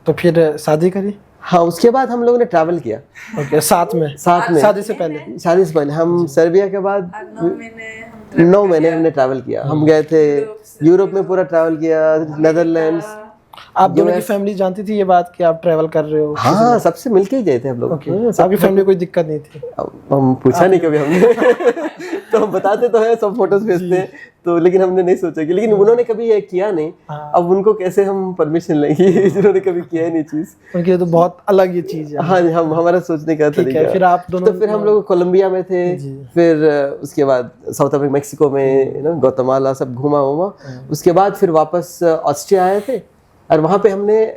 तो फिर शादी करी? हाँ, उसके बाद हम लोगों ने ट्रैवल किया। ओके। साथ में शादी से पहले हम सर्बिया के बाद 9 महीने हमने ट्रैवल किया। हम गए थे यूरोप में, पूरा ट्रैवल किया, नेदरलैंड्स। आप दोनों की फैमिली जानती थी ये बात कि आप ट्रैवल कर रहे हो? हाँ, सबसे मिलके ही गए थे हम लोग। आपकी फैमिली कोई दिक्कत नहीं थी? हम पूछा नहीं कभी हमने। तो हम बताते तो है, सब फोटोज भेजते हैं, तो लेकिन हमने नहीं सोचा कि, लेकिन उन्होंने कभी ये किया नहीं। अब उनको कैसे हम परमिशन लेंगे जिन्होंने कभी किया ही नहीं चीज। उनके तो बहुत अलग ये चीज है। हाँ, हम हमारा सोचने का तरीका। फिर आप दोनों, तो फिर हम लोग कोलंबिया में थे, फिर उसके बाद साउथ अफ्रीका, मेक्सिको में, गौतमाला सब घूमा। उसके बाद फिर वापस ऑस्ट्रिया आए थे और वहाँ पे हमने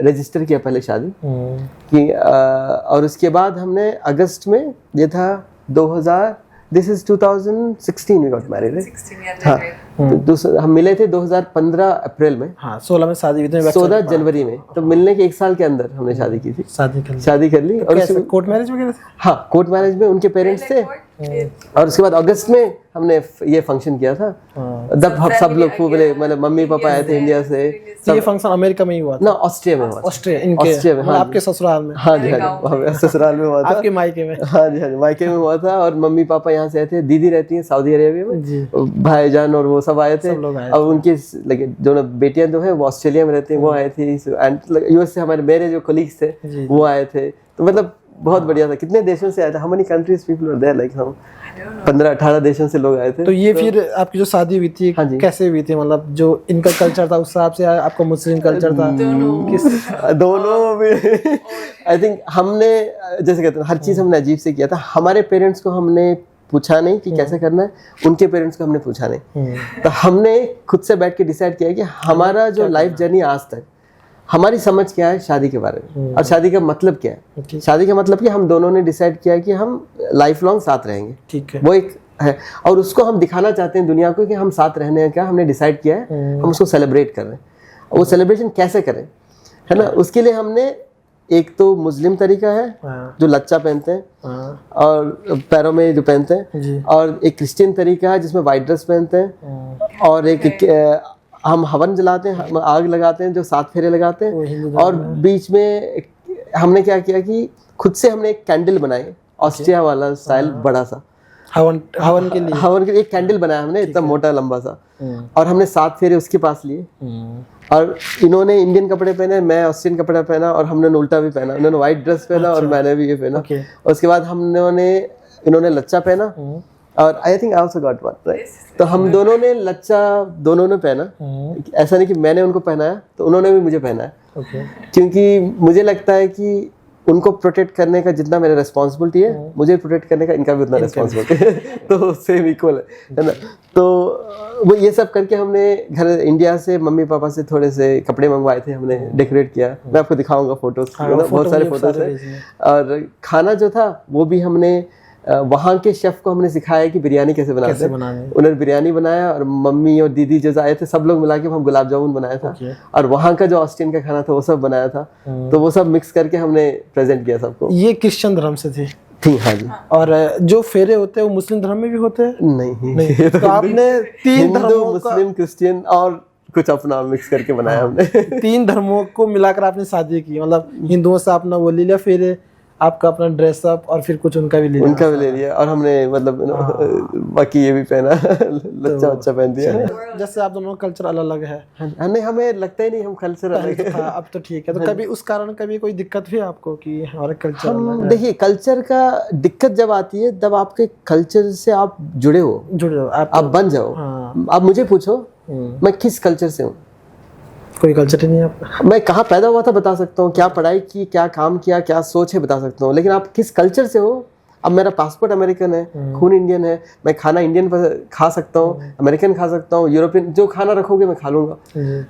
रजिस्टर किया पहले शादी कि, और उसके बाद हमने अगस्त में, ये था 2016 we got married, right? 16 years. तो हम मिले थे 2015 अप्रैल में। हाँ, 16 में शादी हुई थी, 14 जनवरी में। तो मिलने के 1 साल के अंदर हमने शादी की थी। शादी कर ली। और कोर्ट मैरिज वगैरह? हाँ, कोर्ट मैरिज में उनके पेरेंट्स थे। और उसके बाद अगस्त में हमने ये फंक्शन किया था। तब सब लोग खूब, मतलब मम्मी पापा आए थे इंडिया से। ये फंक्शन अमेरिका में ही हुआ था ना? ऑस्ट्रिया में हुआ। ऑस्ट्रिया में? हाँ, आपके ससुराल में? हाँ जी, ससुराल में हुआ था। आपके मायके में? हाँ जी, मायके में हुआ था। और मम्मी पापा यहाँ से आए थे, दीदी रहती है सऊदी अरेबिया में, भाईजान और वो सब आए थे। और उनकी जो बेटियां जो है वो ऑस्ट्रेलिया में रहती हैं, वो आए थे। यूएस से मेरे जो कोलीग्स थे वो आए थे। तो मतलब बहुत बढ़िया था। कितने देशों से आए थे? How many countries people were there? Like हम 15-18 देशों से लोग आए थे। तो ये फिर आपकी जो शादी हुई थी हाँ जी। कैसे हुई थी? मतलब जो इनका कल्चर था उस हिसाब से आपका मुस्लिम कल्चर था? दोनों में आई थिंक हमने जैसे कहते हैं हर चीज़ हमने अजीब से किया था। हमारे पेरेंट्स को हमने पूछा नहीं कि कैसे करना है, उनके पेरेंट्स को हमने पूछा नहीं। तो हमने खुद से बैठ के डिसाइड किया कि हमारा जो लाइफ जर्नी आज तक, हमारी समझ क्या है शादी के बारे में और शादी का मतलब क्या है। शादी का मतलब कि हम दोनों ने डिसाइड किया कि हम लाइफ लॉन्ग साथ रहेंगे। ठीक है, वो एक है और उसको हम दिखाना चाहते हैं दुनिया को कि हम साथ रहने का हमने डिसाइड किया है। हम उसको सेलिब्रेट कर रहे हैं। वो सेलिब्रेशन कैसे करें, है ना? उसके लिए हमने एक तो मुस्लिम तरीका है जो लच्चा पहनते हैं और पैरों में जो पहनते हैं, और एक क्रिश्चियन तरीका है जिसमें वाइट ड्रेस पहनते हैं, और एक हम हवन जलाते हैं, हम आग लगाते हैं जो 7 फेरे लगाते हैं, और बीच में हमने क्या किया कि खुद से हमने एक कैंडल बनाई ऑस्ट्रिया वाला स्टाइल, बड़ा सा हवन के लिए एक कैंडल बनाया हमने, इतना मोटा लंबा सा, और हमने 7 फेरे उसके पास लिए। और इन्होंने इंडियन कपड़े पहने, मैं ऑस्ट्रियन कपड़ा पहना, और हमने उल्टा भी पहना। इन्होंने व्हाइट ड्रेस पहना और मैंने भी ये पहना। और उसके बाद इन्होंने लच्चा पहना, और I think I also got one, right? तो हम दोनों ने लच्चा दोनों ने पहना। ऐसा नहीं कि मैंने उनको पहनाया, तो उन्होंने भी मुझे पहनाया। क्योंकि मुझे लगता है कि उनको प्रोटेक्ट करने का जितना मेरा रिस्पॉन्सिबिलिटी है, मुझे प्रोटेक्ट करने का इनका भी उतना रिस्पॉन्सिबिलिटी है। तो सेम इक्वल है ना? तो वो ये सब करके हमने घर इंडिया से मम्मी पापा से थोड़े से कपड़े मंगवाए थे, हमने डेकोरेट किया। मैं आपको दिखाऊंगा फोटोज, बहुत सारे फोटोज हैं। और खाना जो था वो भी हमने वहाँ के शेफ को हमने सिखाया कि बिरयानी कैसे बनाते हैं। उन्होंने बिरयानी बनाया, और मम्मी और दीदी जो आए थे सब लोग मिला के हम गुलाब जामुन बनाया था। और वहाँ का जो ऑस्ट्रियन का खाना था वो सब बनाया था। तो वो सब मिक्स करके हमने प्रेजेंट किया सबको। ये क्रिश्चियन धर्म से थी? हाँ जी। और जो फेरे होते हैं वो मुस्लिम धर्म में भी होते हैं? नहीं। तो आपने 3 धर्मों, मुस्लिम, क्रिश्चियन और कुछ अपना मिक्स करके बनाया हमने। 3 धर्मों को मिलाकर आपने शादी की? मतलब हिंदुओं से अपना वो ले लिया फेरे, आपका अपना ड्रेसअप, और फिर कुछ उनका भी ले लिया, और हमने मतलब बाकी ये भी पहना, लच्चा वच्चा पहन दिया। जैसे आप दोनों कल्चर अलग है? नहीं, हमें लगता ही नहीं हम कल्चर अलग है। अब तो ठीक है। तो कभी उस कारण कभी कोई दिक्कत हुई आपको कि हमारा कल्चर अलग है? देखिए, कल्चर का दिक्कत जब आती है तब आपके कल्चर से आप जुड़े हो, आप बन जाओ। आप मुझे पूछो मैं किस कल्चर से हूँ? कोई कल्चर ही नहीं है आपका। मैं कहाँ पैदा हुआ था बता सकता हूँ, क्या पढ़ाई की, क्या काम किया, क्या सोच है बता सकता हूँ, लेकिन आप किस कल्चर से हो? अब मेरा पासपोर्ट अमेरिकन है, खून इंडियन है, मैं खाना इंडियन खा सकता हूँ, अमेरिकन खा सकता हूँ, यूरोपियन, जो खाना रखोगे मैं खा लूंगा।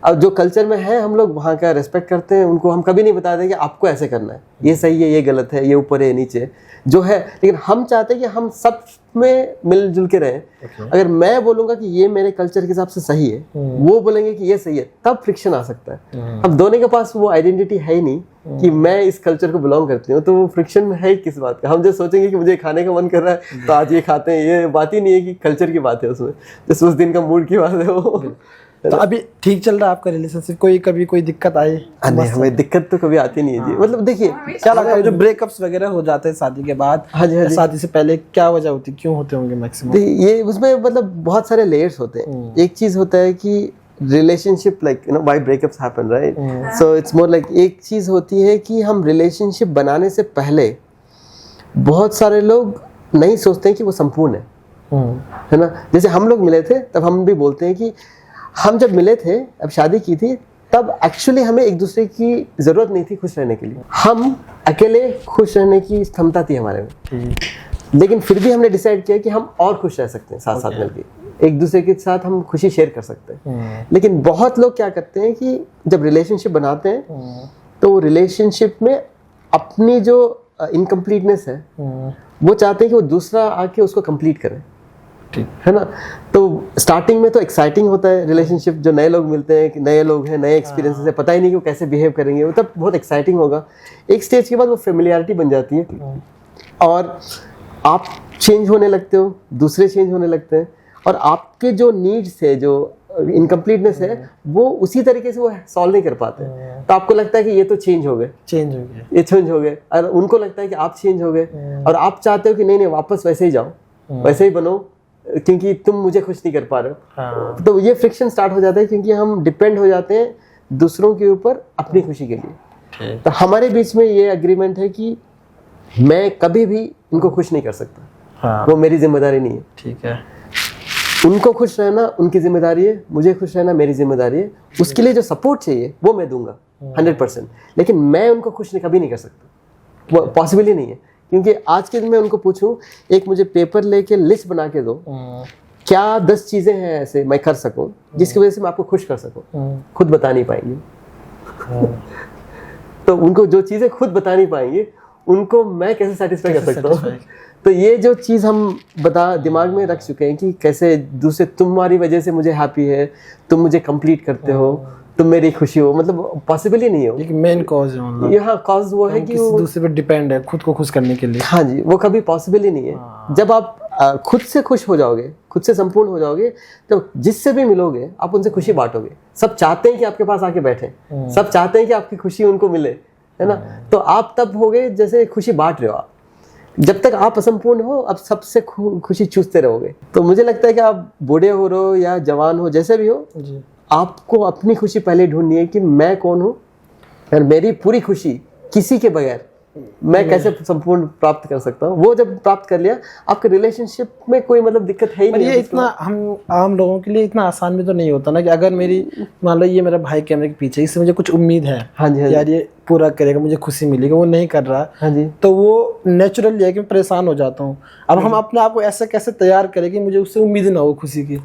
अब जो कल्चर में है हम लोग वहाँ का रेस्पेक्ट करते हैं, उनको हम कभी नहीं बताते कि आपको ऐसे करना है, ये सही है, ये गलत है, ये ऊपर है, नीचे जो है। लेकिन हम चाहते हैं कि हम सब में मिलजुल के रहें। अगर मैं बोलूंगा कि ये मेरे कल्चर के हिसाब से सही है, वो बोलेंगे कि ये सही है, तब फ्रिक्शन आ सकता है। अब दोनों के पास वो आइडेंटिटी है ही नहीं कि मैं इस कल्चर को बिलोंग करती हूँ, तो वो फ्रिक्शन है किस बात का? हम जो सोचेंगे कि मुझे खाने का मन कर रहा है तो आज ये खाते हैं, ये बात ही नहीं है कि कल्चर की बात है उसमें, जैसे उस दिन का मूड की बात है वो। तो अभी ठीक चल रहा है आपका रिलेशनशिप? कभी कोई दिक्कत आई? नहीं, हमें दिक्कत तो कभी आती नहीं है जी। मतलब देखिए, क्या लगता है जो ब्रेकअप्स वगैरह हो जाते हैं शादी के बाद, शादी से पहले, क्या वजह होती, क्यों होते होंगे मैक्सिमम? ये उसमें मतलब बहुत सारे लेयर्स होते हैं। एक चीज होता है कि relationship, like you know why breakups happen, right? So it's more like, एक चीज होती है कि हम रिलेशनशिप बनाने से पहले बहुत सारे लोग नहीं सोचते हैं कि वो संपूर्ण है ना? जैसे हम लोग मिले थे तब हम भी बोलते हैं कि हम जब मिले थे, अब शादी की थी, तब एक्चुअली हमें एक दूसरे की जरूरत नहीं थी खुश रहने के लिए। हम अकेले खुश रहने की क्षमता थी हमारे में, लेकिन फिर भी हमने डिसाइड किया कि हम और खुश रह सकते हैं साथ साथ मिलकर, एक दूसरे के साथ हम खुशी शेयर कर सकते हैं। लेकिन बहुत लोग क्या करते हैं कि जब रिलेशनशिप बनाते हैं तो रिलेशनशिप में अपनी जो इनकम्प्लीटनेस है वो चाहते हैं कि वो दूसरा आके उसको कंप्लीट करे, है ना? तो स्टार्टिंग में तो एक्साइटिंग होता है रिलेशनशिप, जो नए लोग मिलते हैं, कि नए लोग हैं, नए एक्सपीरियंसेस है, पता ही नहीं कि वो कैसे बिहेव करेंगे, वो तब बहुत एक्साइटिंग होगा। एक स्टेज के बाद वो फेमिलियरिटी बन जाती है और आप चेंज होने लगते हो, दूसरे चेंज होने लगते हैं, और आपके जो नीड्स है, जो इनकम्प्लीटनेस है, वो उसी तरीके से वो सॉल्व नहीं कर पाते। तो आपको लगता है कि ये तो चेंज हो गए, ये चेंज हो गए, और उनको लगता है कि आप चेंज हो गए, और आप चाहते हो कि नहीं वापस वैसे ही जाओ, वैसे ही बनो, क्योंकि तुम मुझे खुश नहीं कर पा रहे हो। तो ये फ्रिक्शन स्टार्ट हो जाता है, क्योंकि हम डिपेंड हो जाते हैं दूसरों के ऊपर अपनी खुशी के लिए। तो हमारे बीच में ये एग्रीमेंट है कि मैं कभी भी इनको खुश नहीं कर सकता, हाँ वो मेरी जिम्मेदारी नहीं है। ठीक है। उनको खुश रहना उनकी जिम्मेदारी है, मुझे खुश रहना मेरी जिम्मेदारी है। उसके लिए जो सपोर्ट चाहिए वो मैं दूंगा 100%, लेकिन मैं उनको खुश कभी नहीं कर सकता, वो पॉसिबल ही नहीं है। क्योंकि आज के दिन मैं उनको पूछूं, एक मुझे पेपर लेके लिस्ट बना के दो, क्या 10 चीजें हैं ऐसे मैं कर सकूं जिसकी वजह से मैं आपको खुश कर सकूं, खुद बता नहीं पाएंगे। तो उनको जो चीजें खुद बता नहीं पाएंगे उनको मैं कैसे सेटिस्फाई कर सकता हूँ। तो ये जो चीज़ हम दिमाग में रख चुके हैं कि कैसे दूसरे, तुम्हारी वजह से मुझे हैप्पी है, तुम मुझे कंप्लीट करते हो, तुम मेरी खुशी हो, मतलब पॉसिबल ही नहीं है। एक मेन कॉज है, मतलब यहाँ कॉज वो है कि किसी दूसरे पे डिपेंड है खुद को खुश करने के लिए। हाँ जी, वो कभी पॉसिबल ही नहीं है। जब आप खुद से खुश हो जाओगे, खुद से संपूर्ण हो जाओगे, तो जिससे भी मिलोगे आप उनसे खुशी बांटोगे। सब चाहते हैं कि आपके पास आके बैठे, सब चाहते हैं कि आपकी खुशी उनको मिले, है ना। तो आप तब हो गए जैसे खुशी बांट रहे हो आप। जब तक आप असंपूर्ण हो, आप सबसे खुशी चूसते रहोगे। तो मुझे लगता है कि आप बूढ़े हो रहे हो या जवान हो, जैसे भी हो जी, आपको अपनी खुशी पहले ढूंढनी है कि मैं कौन हूँ और मेरी पूरी खुशी किसी के बगैर मैं कैसे संपूर्ण प्राप्त कर सकता हूँ। वो जब प्राप्त कर लिया, आपके रिलेशनशिप में कोई मतलब दिक्कत है ही नहीं। ये इतना हम आम लोगों के लिए इतना आसान भी तो नहीं होता ना कि अगर मेरी, मान लो ये मेरा भाई कैमरे के पीछे, इससे मुझे कुछ उम्मीद है, हाँ जी, हाँ यार ये पूरा करेगा, मुझे खुशी मिलेगी, वो नहीं कर रहा, हाँ जी, तो वो नेचुरल है कि मैं परेशान हो जाता हूँ। अब हम अपने आप को ऐसे कैसे तैयार करें कि मुझे उससे उम्मीद ना हो खुशी की।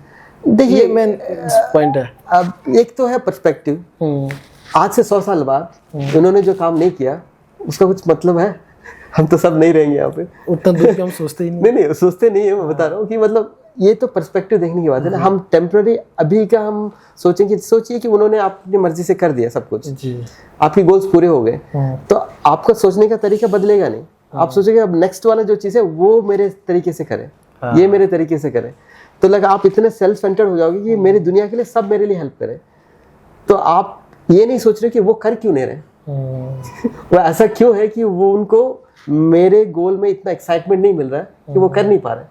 देखिए मेन पॉइंट है। अब एक तो है पर्सपेक्टिव। आज से 100 साल बाद उन्होंने जो काम नहीं किया उसका कुछ मतलब है? हम तो सब नहीं रहेंगे यहाँ पे, उतना दूर हम सोचते ही नहीं सोचते नहीं है। मैं बता रहा हूँ कि मतलब ये तो पर्सपेक्टिव देखने की बात है ना। हम टेम्पररी अभी का हम सोचिए कि उन्होंने अपनी मर्जी से कर दिया सब कुछ जी, आपकी गोल्स पूरे हो गए, तो आपका सोचने का तरीका बदलेगा नहीं। आप सोचेंगे अब नेक्स्ट वाला जो चीज़ है वो मेरे तरीके से करे, ये मेरे तरीके से करे, तो लगा आप इतने सेल्फ सेंटर्ड हो जाओगे कि मेरी दुनिया के लिए सब मेरे लिए हेल्प करे। तो आप ये नहीं सोच रहे कि वो कर क्यों नहीं रहे, वो ऐसा क्यों है कि वो उनको मेरे गोल में इतना एक्साइटमेंट नहीं मिल रहा है कि वो कर नहीं पा रहे,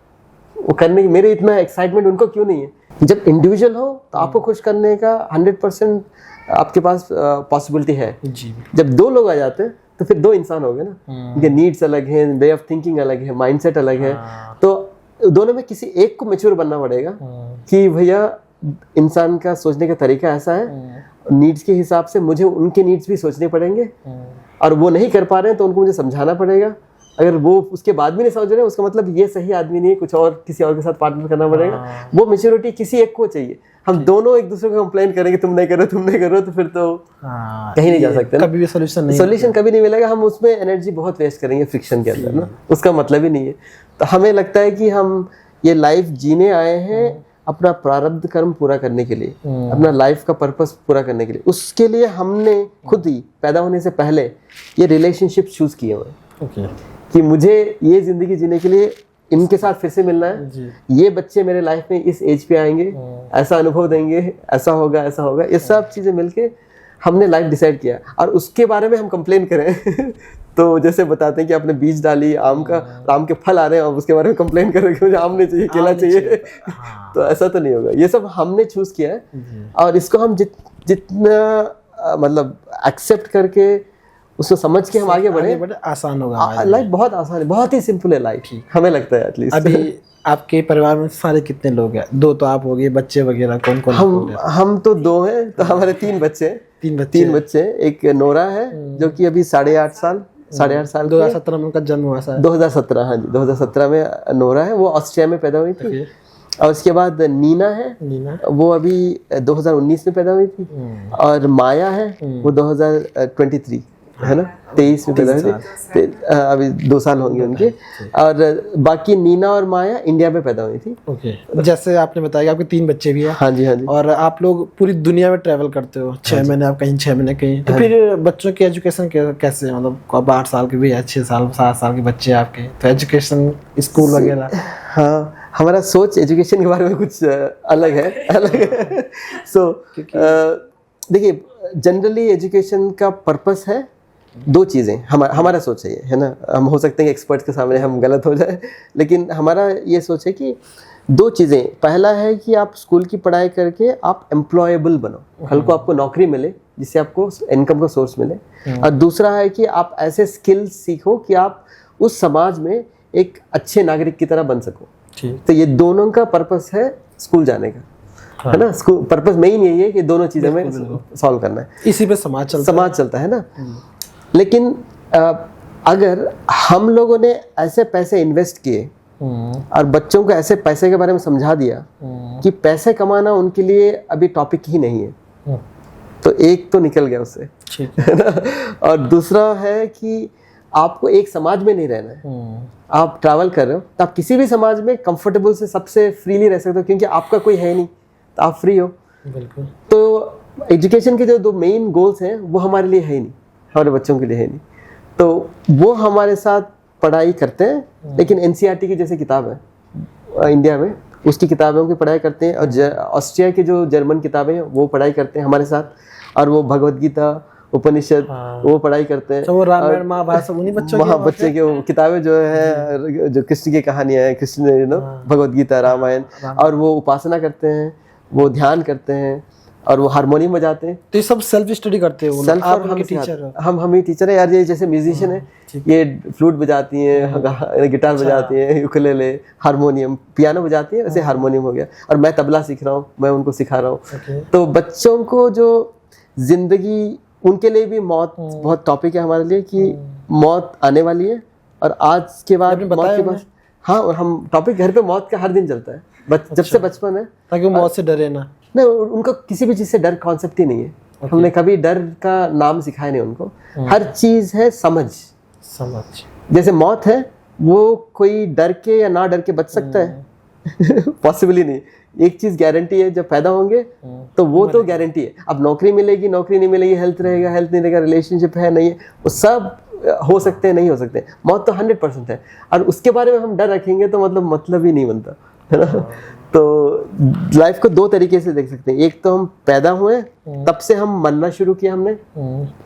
वो करने की मेरे इतना एक्साइटमेंट उनको क्यों नहीं है। जब इंडिविजुअल हो तो आपको खुश करने का 100% आपके पास पॉसिबिलिटी है जी। जब 2 लोग आ जाते हैं तो फिर 2 इंसान हो गए ना, उनके नीड्स अलग हैं, वे ऑफ थिंकिंग अलग है, माइंडसेट अलग है। तो दोनों में किसी एक को मैच्योर बनना पड़ेगा कि भैया इंसान का सोचने का तरीका ऐसा है, नीड्स के हिसाब से मुझे उनके नीड्स भी सोचने पड़ेंगे, और वो नहीं कर पा रहे हैं तो उनको मुझे समझाना पड़ेगा। अगर वो उसके बाद भी नहीं समझ रहे हैं उसका मतलब ये सही आदमी नहीं है, कुछ और किसी और के साथ पार्टनर करना पड़ेगा। वो मैच्योरिटी किसी एक को चाहिए। हम दोनों एक दूसरे को कंप्लेन करेंगे तुम नहीं कर रहे हो तो फिर तो कहीं नहीं जा सकते, कभी भी सोल्यूशन कभी नहीं मिलेगा। हम उसमें एनर्जी बहुत वेस्ट करेंगे फ्रिक्शन के अंदर ना, उसका मतलब ही नहीं है। तो हमें लगता है कि हम ये लाइफ जीने आए हैं अपना प्रारब्ध कर्म पूरा करने के लिए, अपना लाइफ का पर्पस पूरा करने के लिए। उसके लिए हमने खुद ही पैदा होने से पहले ये रिलेशनशिप चूज किए हुए कि मुझे ये जिंदगी जीने के लिए इनके साथ फिर से मिलना है, ये बच्चे मेरे लाइफ में इस एज पे आएंगे, ऐसा अनुभव देंगे, ऐसा होगा, ये सब चीजें मिलके हमने लाइफ डिसाइड किया। और उसके बारे में हम कंप्लेन करें तो जैसे बताते हैं कि आपने बीज डाली आम का, आम के फल आ रहे हैं और उसके बारे में कंप्लेन कर रहे हैं कि मुझे आम नहीं चाहिए, केला चाहिए। तो ऐसा तो नहीं होगा। ये सब हमने चूज किया है और इसको हम जितना मतलब एक्सेप्ट करके उसको समझ के हम आगे बढ़े, आसान होगा। लाइफ बहुत आसान है, बहुत ही सिंपल है लाइफ, हमें लगता है एटलीस्ट। अभी आपके परिवार में सारे कितने लोग हैं? 2 तो आप हो गए, बच्चे वगैरह कौन कौन? हम तो 2 हैं, तो हमारे 3 बच्चे। 3 बच्चे। एक नोरा है जो कि अभी 8.5 साल 2017 में उनका जन्म हुआ था। 2017, हाँ जी 2017 में नोरा है, वो ऑस्ट्रिया में पैदा हुई थी। और उसके बाद नीना है, वो अभी 2019 में पैदा हुई थी। और माया है वो 2023 है ना, 23 में पैदा हुई थी, अभी 2 साल होंगे उनके। और बाकी नीना और माया इंडिया में पैदा हुई थी। जैसे आपने बताया कि आपके 3 बच्चे भी हैं। हाँ जी, हाँ जी। और आप लोग पूरी दुनिया में ट्रैवल करते हो, 6 महीने आप कहीं, 6 महीने कहीं। तो फिर बच्चों की एजुकेशन कैसे है? मतलब अब 8 साल के भी है, 6 साल 7 साल के बच्चे आपके, तो एजुकेशन स्कूल वगैरह? हाँ, हमारा सोच एजुकेशन के बारे में कुछ अलग है। सो देखिए, जनरली एजुकेशन का पर्पस है 2 चीज़ें। हमारा सोच है ना, हम हो सकते हैं कि एक्सपर्ट्स के सामने हम गलत हो जाए, लेकिन हमारा ये सोच है कि 2 चीज़ें। पहला है कि आप स्कूल की पढ़ाई करके आप एम्प्लॉयबल बनो, कल को आपको नौकरी मिले जिससे आपको इनकम का सोर्स मिले। और दूसरा है कि आप ऐसे स्किल्स सीखो कि आप उस समाज में एक अच्छे नागरिक की तरह बन सको। ठीक। तो ये दोनों का पर्पस है स्कूल जाने का, है ना। स्कूल पर्पस मेन यही है कि दोनों चीजें में सॉल्व करना है, इसी पे समाज चलता है ना। लेकिन अगर हम लोगों ने ऐसे पैसे इन्वेस्ट किए और बच्चों को ऐसे पैसे के बारे में समझा दिया कि पैसे कमाना उनके लिए अभी टॉपिक ही नहीं है, तो एक तो निकल गया उससे, है ना। और दूसरा है कि आपको एक समाज में नहीं रहना है, आप ट्रैवल कर रहे हो तो आप किसी भी समाज में कंफर्टेबल से सबसे फ्रीली रह सकते हो, क्योंकि आपका कोई है नहीं तो आप फ्री हो। बिल्कुल। तो एजुकेशन के जो दो मेन गोल्स हैं वो हमारे लिए है नहीं, हमारे बच्चों के लिए है नहीं, तो वो हमारे साथ पढ़ाई करते हैं। लेकिन एनसीईआरटी की जैसे किताब है इंडिया में, उसकी किताबों की पढ़ाई करते हैं, और ऑस्ट्रिया की जो जर्मन किताबें हैं वो पढ़ाई करते हैं हमारे साथ, और वो भगवद गीता, उपनिषद वो पढ़ाई करते हैं। तो वो रामायण महाभारत सब उन्हीं बच्चों की बच्चे के वो किताबें जो है, जो कृष्ण की कहानियां हैं, कृष्ण यू नो भगवद गीता, रामायण, और वो उपासना करते हैं, वो ध्यान करते हैं, और वो हारमोनियम बजाते हैं। तो ये सब सेल्फ स्टडी करते हो? सेल्फ, आप और उनके टीचर हो? हम ही टीचर है यार। ये जैसे म्यूजिशियन है, ये फ्लूट बजाती हैं, गिटार बजाती हैं, यूकेलेले, हारमोनियम, पियानो बजाती हैं, वैसे हारमोनियम हो गया। और मैं तबला सीख रहा हूँ, मैं उनको सिखा रहा हूँ। तो बच्चों को जो जिंदगी, उनके लिए भी मौत बहुत टॉपिक है हमारे लिए, कि मौत आने वाली है और आज के बाद मौत के बाद। हाँ, और हम टॉपिक घर पे मौत का हर दिन चलता है, जब से बचपन है, ताकि वो मौत से डरे ना। नहीं, उनको किसी भी चीज से डर कॉन्सेप्ट ही नहीं है। हमने कभी डर का नाम सिखाया नहीं उनको। हर चीज है समझ। जैसे मौत है, वो कोई डर के या ना डर के बच सकता है? पॉसिबल ही नहीं। एक चीज गारंटी है, जब पैदा होंगे तो वो तो गारंटी है। अब नौकरी मिलेगी, नौकरी नहीं मिलेगी, हेल्थ रहेगा, हेल्थ नहीं रहेगा, रिलेशनशिप है नहीं है, वो सब हो सकते हैं, नहीं हो सकते। मौत तो 100% है, और उसके बारे में हम डर रखेंगे तो मतलब ही नहीं बनता, है ना। तो लाइफ को दो तरीके से देख सकते हैं। एक तो हम पैदा हुए, तब से हम मरना शुरू किया हमने।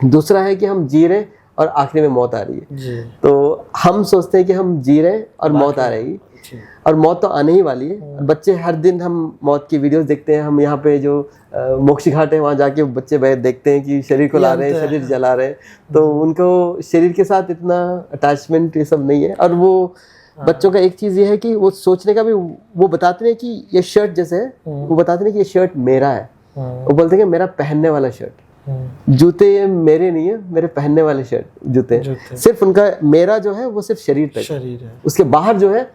दूसरा है कि हम जी रहे और आखिरी में मौत आ रही है। तो हम सोचते हैं कि हम जी रहे और मौत आ रही, और मौत तो आने ही वाली है। बच्चे हर दिन हम मौत की वीडियोस देखते हैं। हम यहाँ पे जो मोक्ष घाट है, वहाँ जाके बच्चे बैठ देखते हैं कि शरीर को ला रहे हैं, शरीर जला रहे हैं, तो उनको शरीर के साथ इतना अटैचमेंट ये सब नहीं है। और वो बच्चों का एक चीज ये है कि वो सोचने का भी, वो बताते हैं कि ये शर्ट जैसे है, वो बताते हैं कि ये शर्ट मेरा है। वो बोलते हैं कि मेरा पहनने वाला शर्ट। जूते ये मेरे नहीं है, मेरे पहनने वाले शर्ट जूते। सिर्फ उनका मेरा जो है वो सिर्फ शरीर तक है, उसके बाहर जो है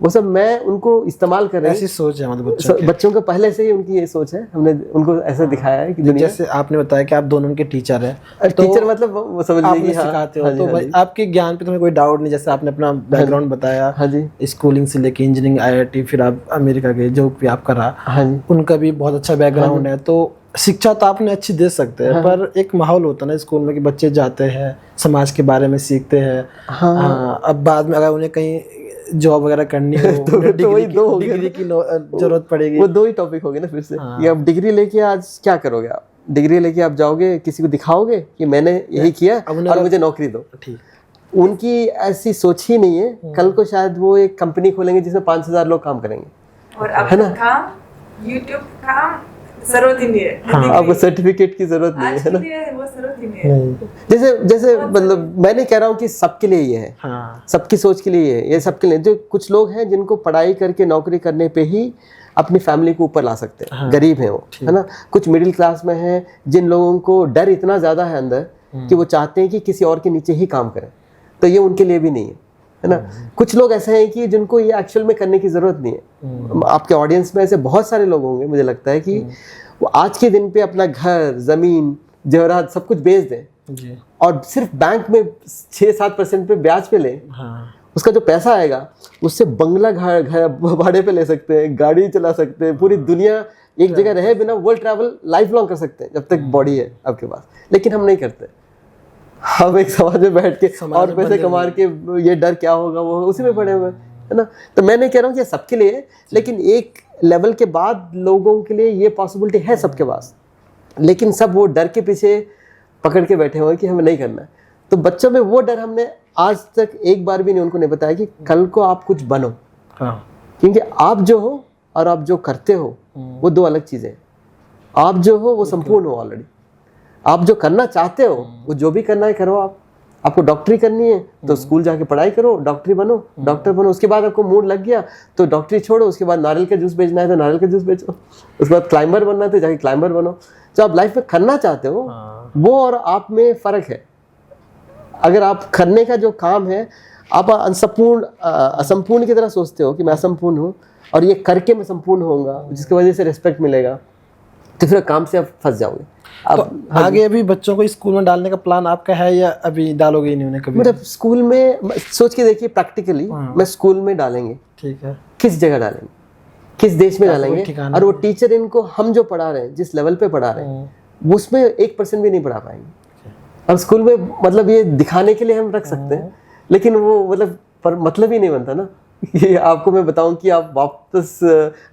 वो सब मैं उनको इस्तेमाल कर रहे हैं। ऐसी सोच है मतलब बच्चों को पहले से ही उनकी ये सोच है। हमने उनको ऐसा दिखाया है कि जैसे आपने बताया कि आप दोनों के टीचर हैं, तो टीचर मतलब वो समझ लीजिए सिखाते हो, तो भाई आपके ज्ञान पे तुम्हें कोई डाउट नहीं। जैसे आपने अपना बैकग्राउंड बताया, हाँ जी, स्कूलिंग से लेके इंजीनियरिंग, IIT, फिर आप अमेरिका गए, जो भी आप करा, हाँ जी, उनका भी बहुत अच्छा बैकग्राउंड है। तो शिक्षा तो आपने अच्छी दे सकते हैं, पर एक माहौल होता है ना स्कूल में कि बच्चे जाते हैं, समाज के बारे में सीखते हैं। अब बाद में अगर उन्हें कहीं जॉब वगैरह करनी हो तो डिग्री की जरूरत पड़ेगी। वो दो ही टॉपिक हो गए ना फिर से। ये अब डिग्री लेके आज क्या करोगे आप? डिग्री लेके आप जाओगे, किसी को दिखाओगे कि मैंने यही किया और मुझे नौकरी दो। ठीक। उनकी ऐसी सोच ही नहीं है। कल को शायद वो एक कंपनी खोलेंगे जिसमें 5000 लोग काम करेंगे, और अब काम यूट्यूब काम जरूरत ही नहीं है। हाँ, आपको सर्टिफिकेट की जरूरत नहीं है ना। वो जरूरत ही नहीं है। जैसे मतलब मैं नहीं कह रहा हूँ कि सबके लिए ये है, सबकी सोच के लिए ये है, ये सबके लिए। जो कुछ लोग हैं जिनको पढ़ाई करके नौकरी करने पे ही अपनी फैमिली को ऊपर ला सकते हैं, गरीब हैं वो, है ना। कुछ मिडिल क्लास में हैं जिन लोगों को डर इतना ज्यादा है अंदर कि वो चाहते हैं कि किसी और के नीचे ही काम करें, तो ये उनके लिए भी नहीं है ना। कुछ लोग ऐसे हैं कि जिनको ये एक्चुअल में करने की जरूरत नहीं है। आपके ऑडियंस में ऐसे बहुत सारे लोग होंगे, मुझे लगता है कि वो आज के दिन पे अपना घर, जमीन, जेवरात सब कुछ बेच दें और सिर्फ बैंक में 6-7% पे ब्याज पे लें। उसका जो पैसा आएगा उससे बंगला घर भाड़े पे ले सकते हैं, गाड़ी चला सकते हैं, पूरी दुनिया एक जगह रहे बिना वर्ल्ड ट्रैवल लाइफ लॉन्ग कर सकते हैं जब तक बॉडी है आपके पास। लेकिन हम नहीं करते। हम एक समाज में बैठ के और पैसे कमा के ये डर क्या होगा वो उसी में पड़े हुए, है ना। तो मैं नहीं कह रहा हूँ कि सबके लिए, लेकिन एक लेवल के बाद लोगों के लिए ये पॉसिबिलिटी है सबके पास, लेकिन सब वो डर के पीछे पकड़ के बैठे हुए कि हमें नहीं करना है। तो बच्चों में वो डर हमने आज तक एक बार भी नहीं उनको नहीं बताया कि कल को आप कुछ बनो। क्योंकि आप जो हो और आप जो करते हो वो दो अलग चीजें हैं। आप जो हो वो संपूर्ण हो ऑलरेडी। आप जो करना चाहते हो वो जो भी करना है करो आप, आपको डॉक्टरी करनी है तो स्कूल जाके पढ़ाई करो, डॉक्टरी बनो, डॉक्टर बनो। उसके बाद आपको मूड लग गया तो डॉक्टरी छोड़ो, उसके बाद नारियल का जूस बेचना है तो नारियल का जूस बेचो, उसके बाद क्लाइंबर बनना है तो जाके क्लाइंबर बनो। जो आप लाइफ में करना चाहते हो वो और आप में फ़र्क है। अगर आप करने का जो काम है आप असंपूर्ण की तरह सोचते हो कि मैं असंपूर्ण हूँ और ये करके मैं संपूर्ण होऊंगा जिसकी वजह से रिस्पेक्ट मिलेगा, तो फिर काम से आप फंस जाओगे। तो आगे अभी बच्चों को स्कूल में डालने का प्लान आपका है या अभी डालोगे नहीं उन्हें कभी? मतलब स्कूल में सोच के देखिए प्रैक्टिकली मैं स्कूल में डालेंगे, ठीक है, किस जगह डालेंगे, किस देश में डालेंगे, और वो टीचर इनको हम जो पढ़ा रहे हैं जिस लेवल पे पढ़ा रहे हैं वो उसमें 1% भी नहीं पढ़ा पाएंगे। अब स्कूल में मतलब ये दिखाने के लिए हम रख सकते हैं लेकिन वो मतलब ही नहीं बनता ना। ये आपको मैं बताऊं कि आप वापस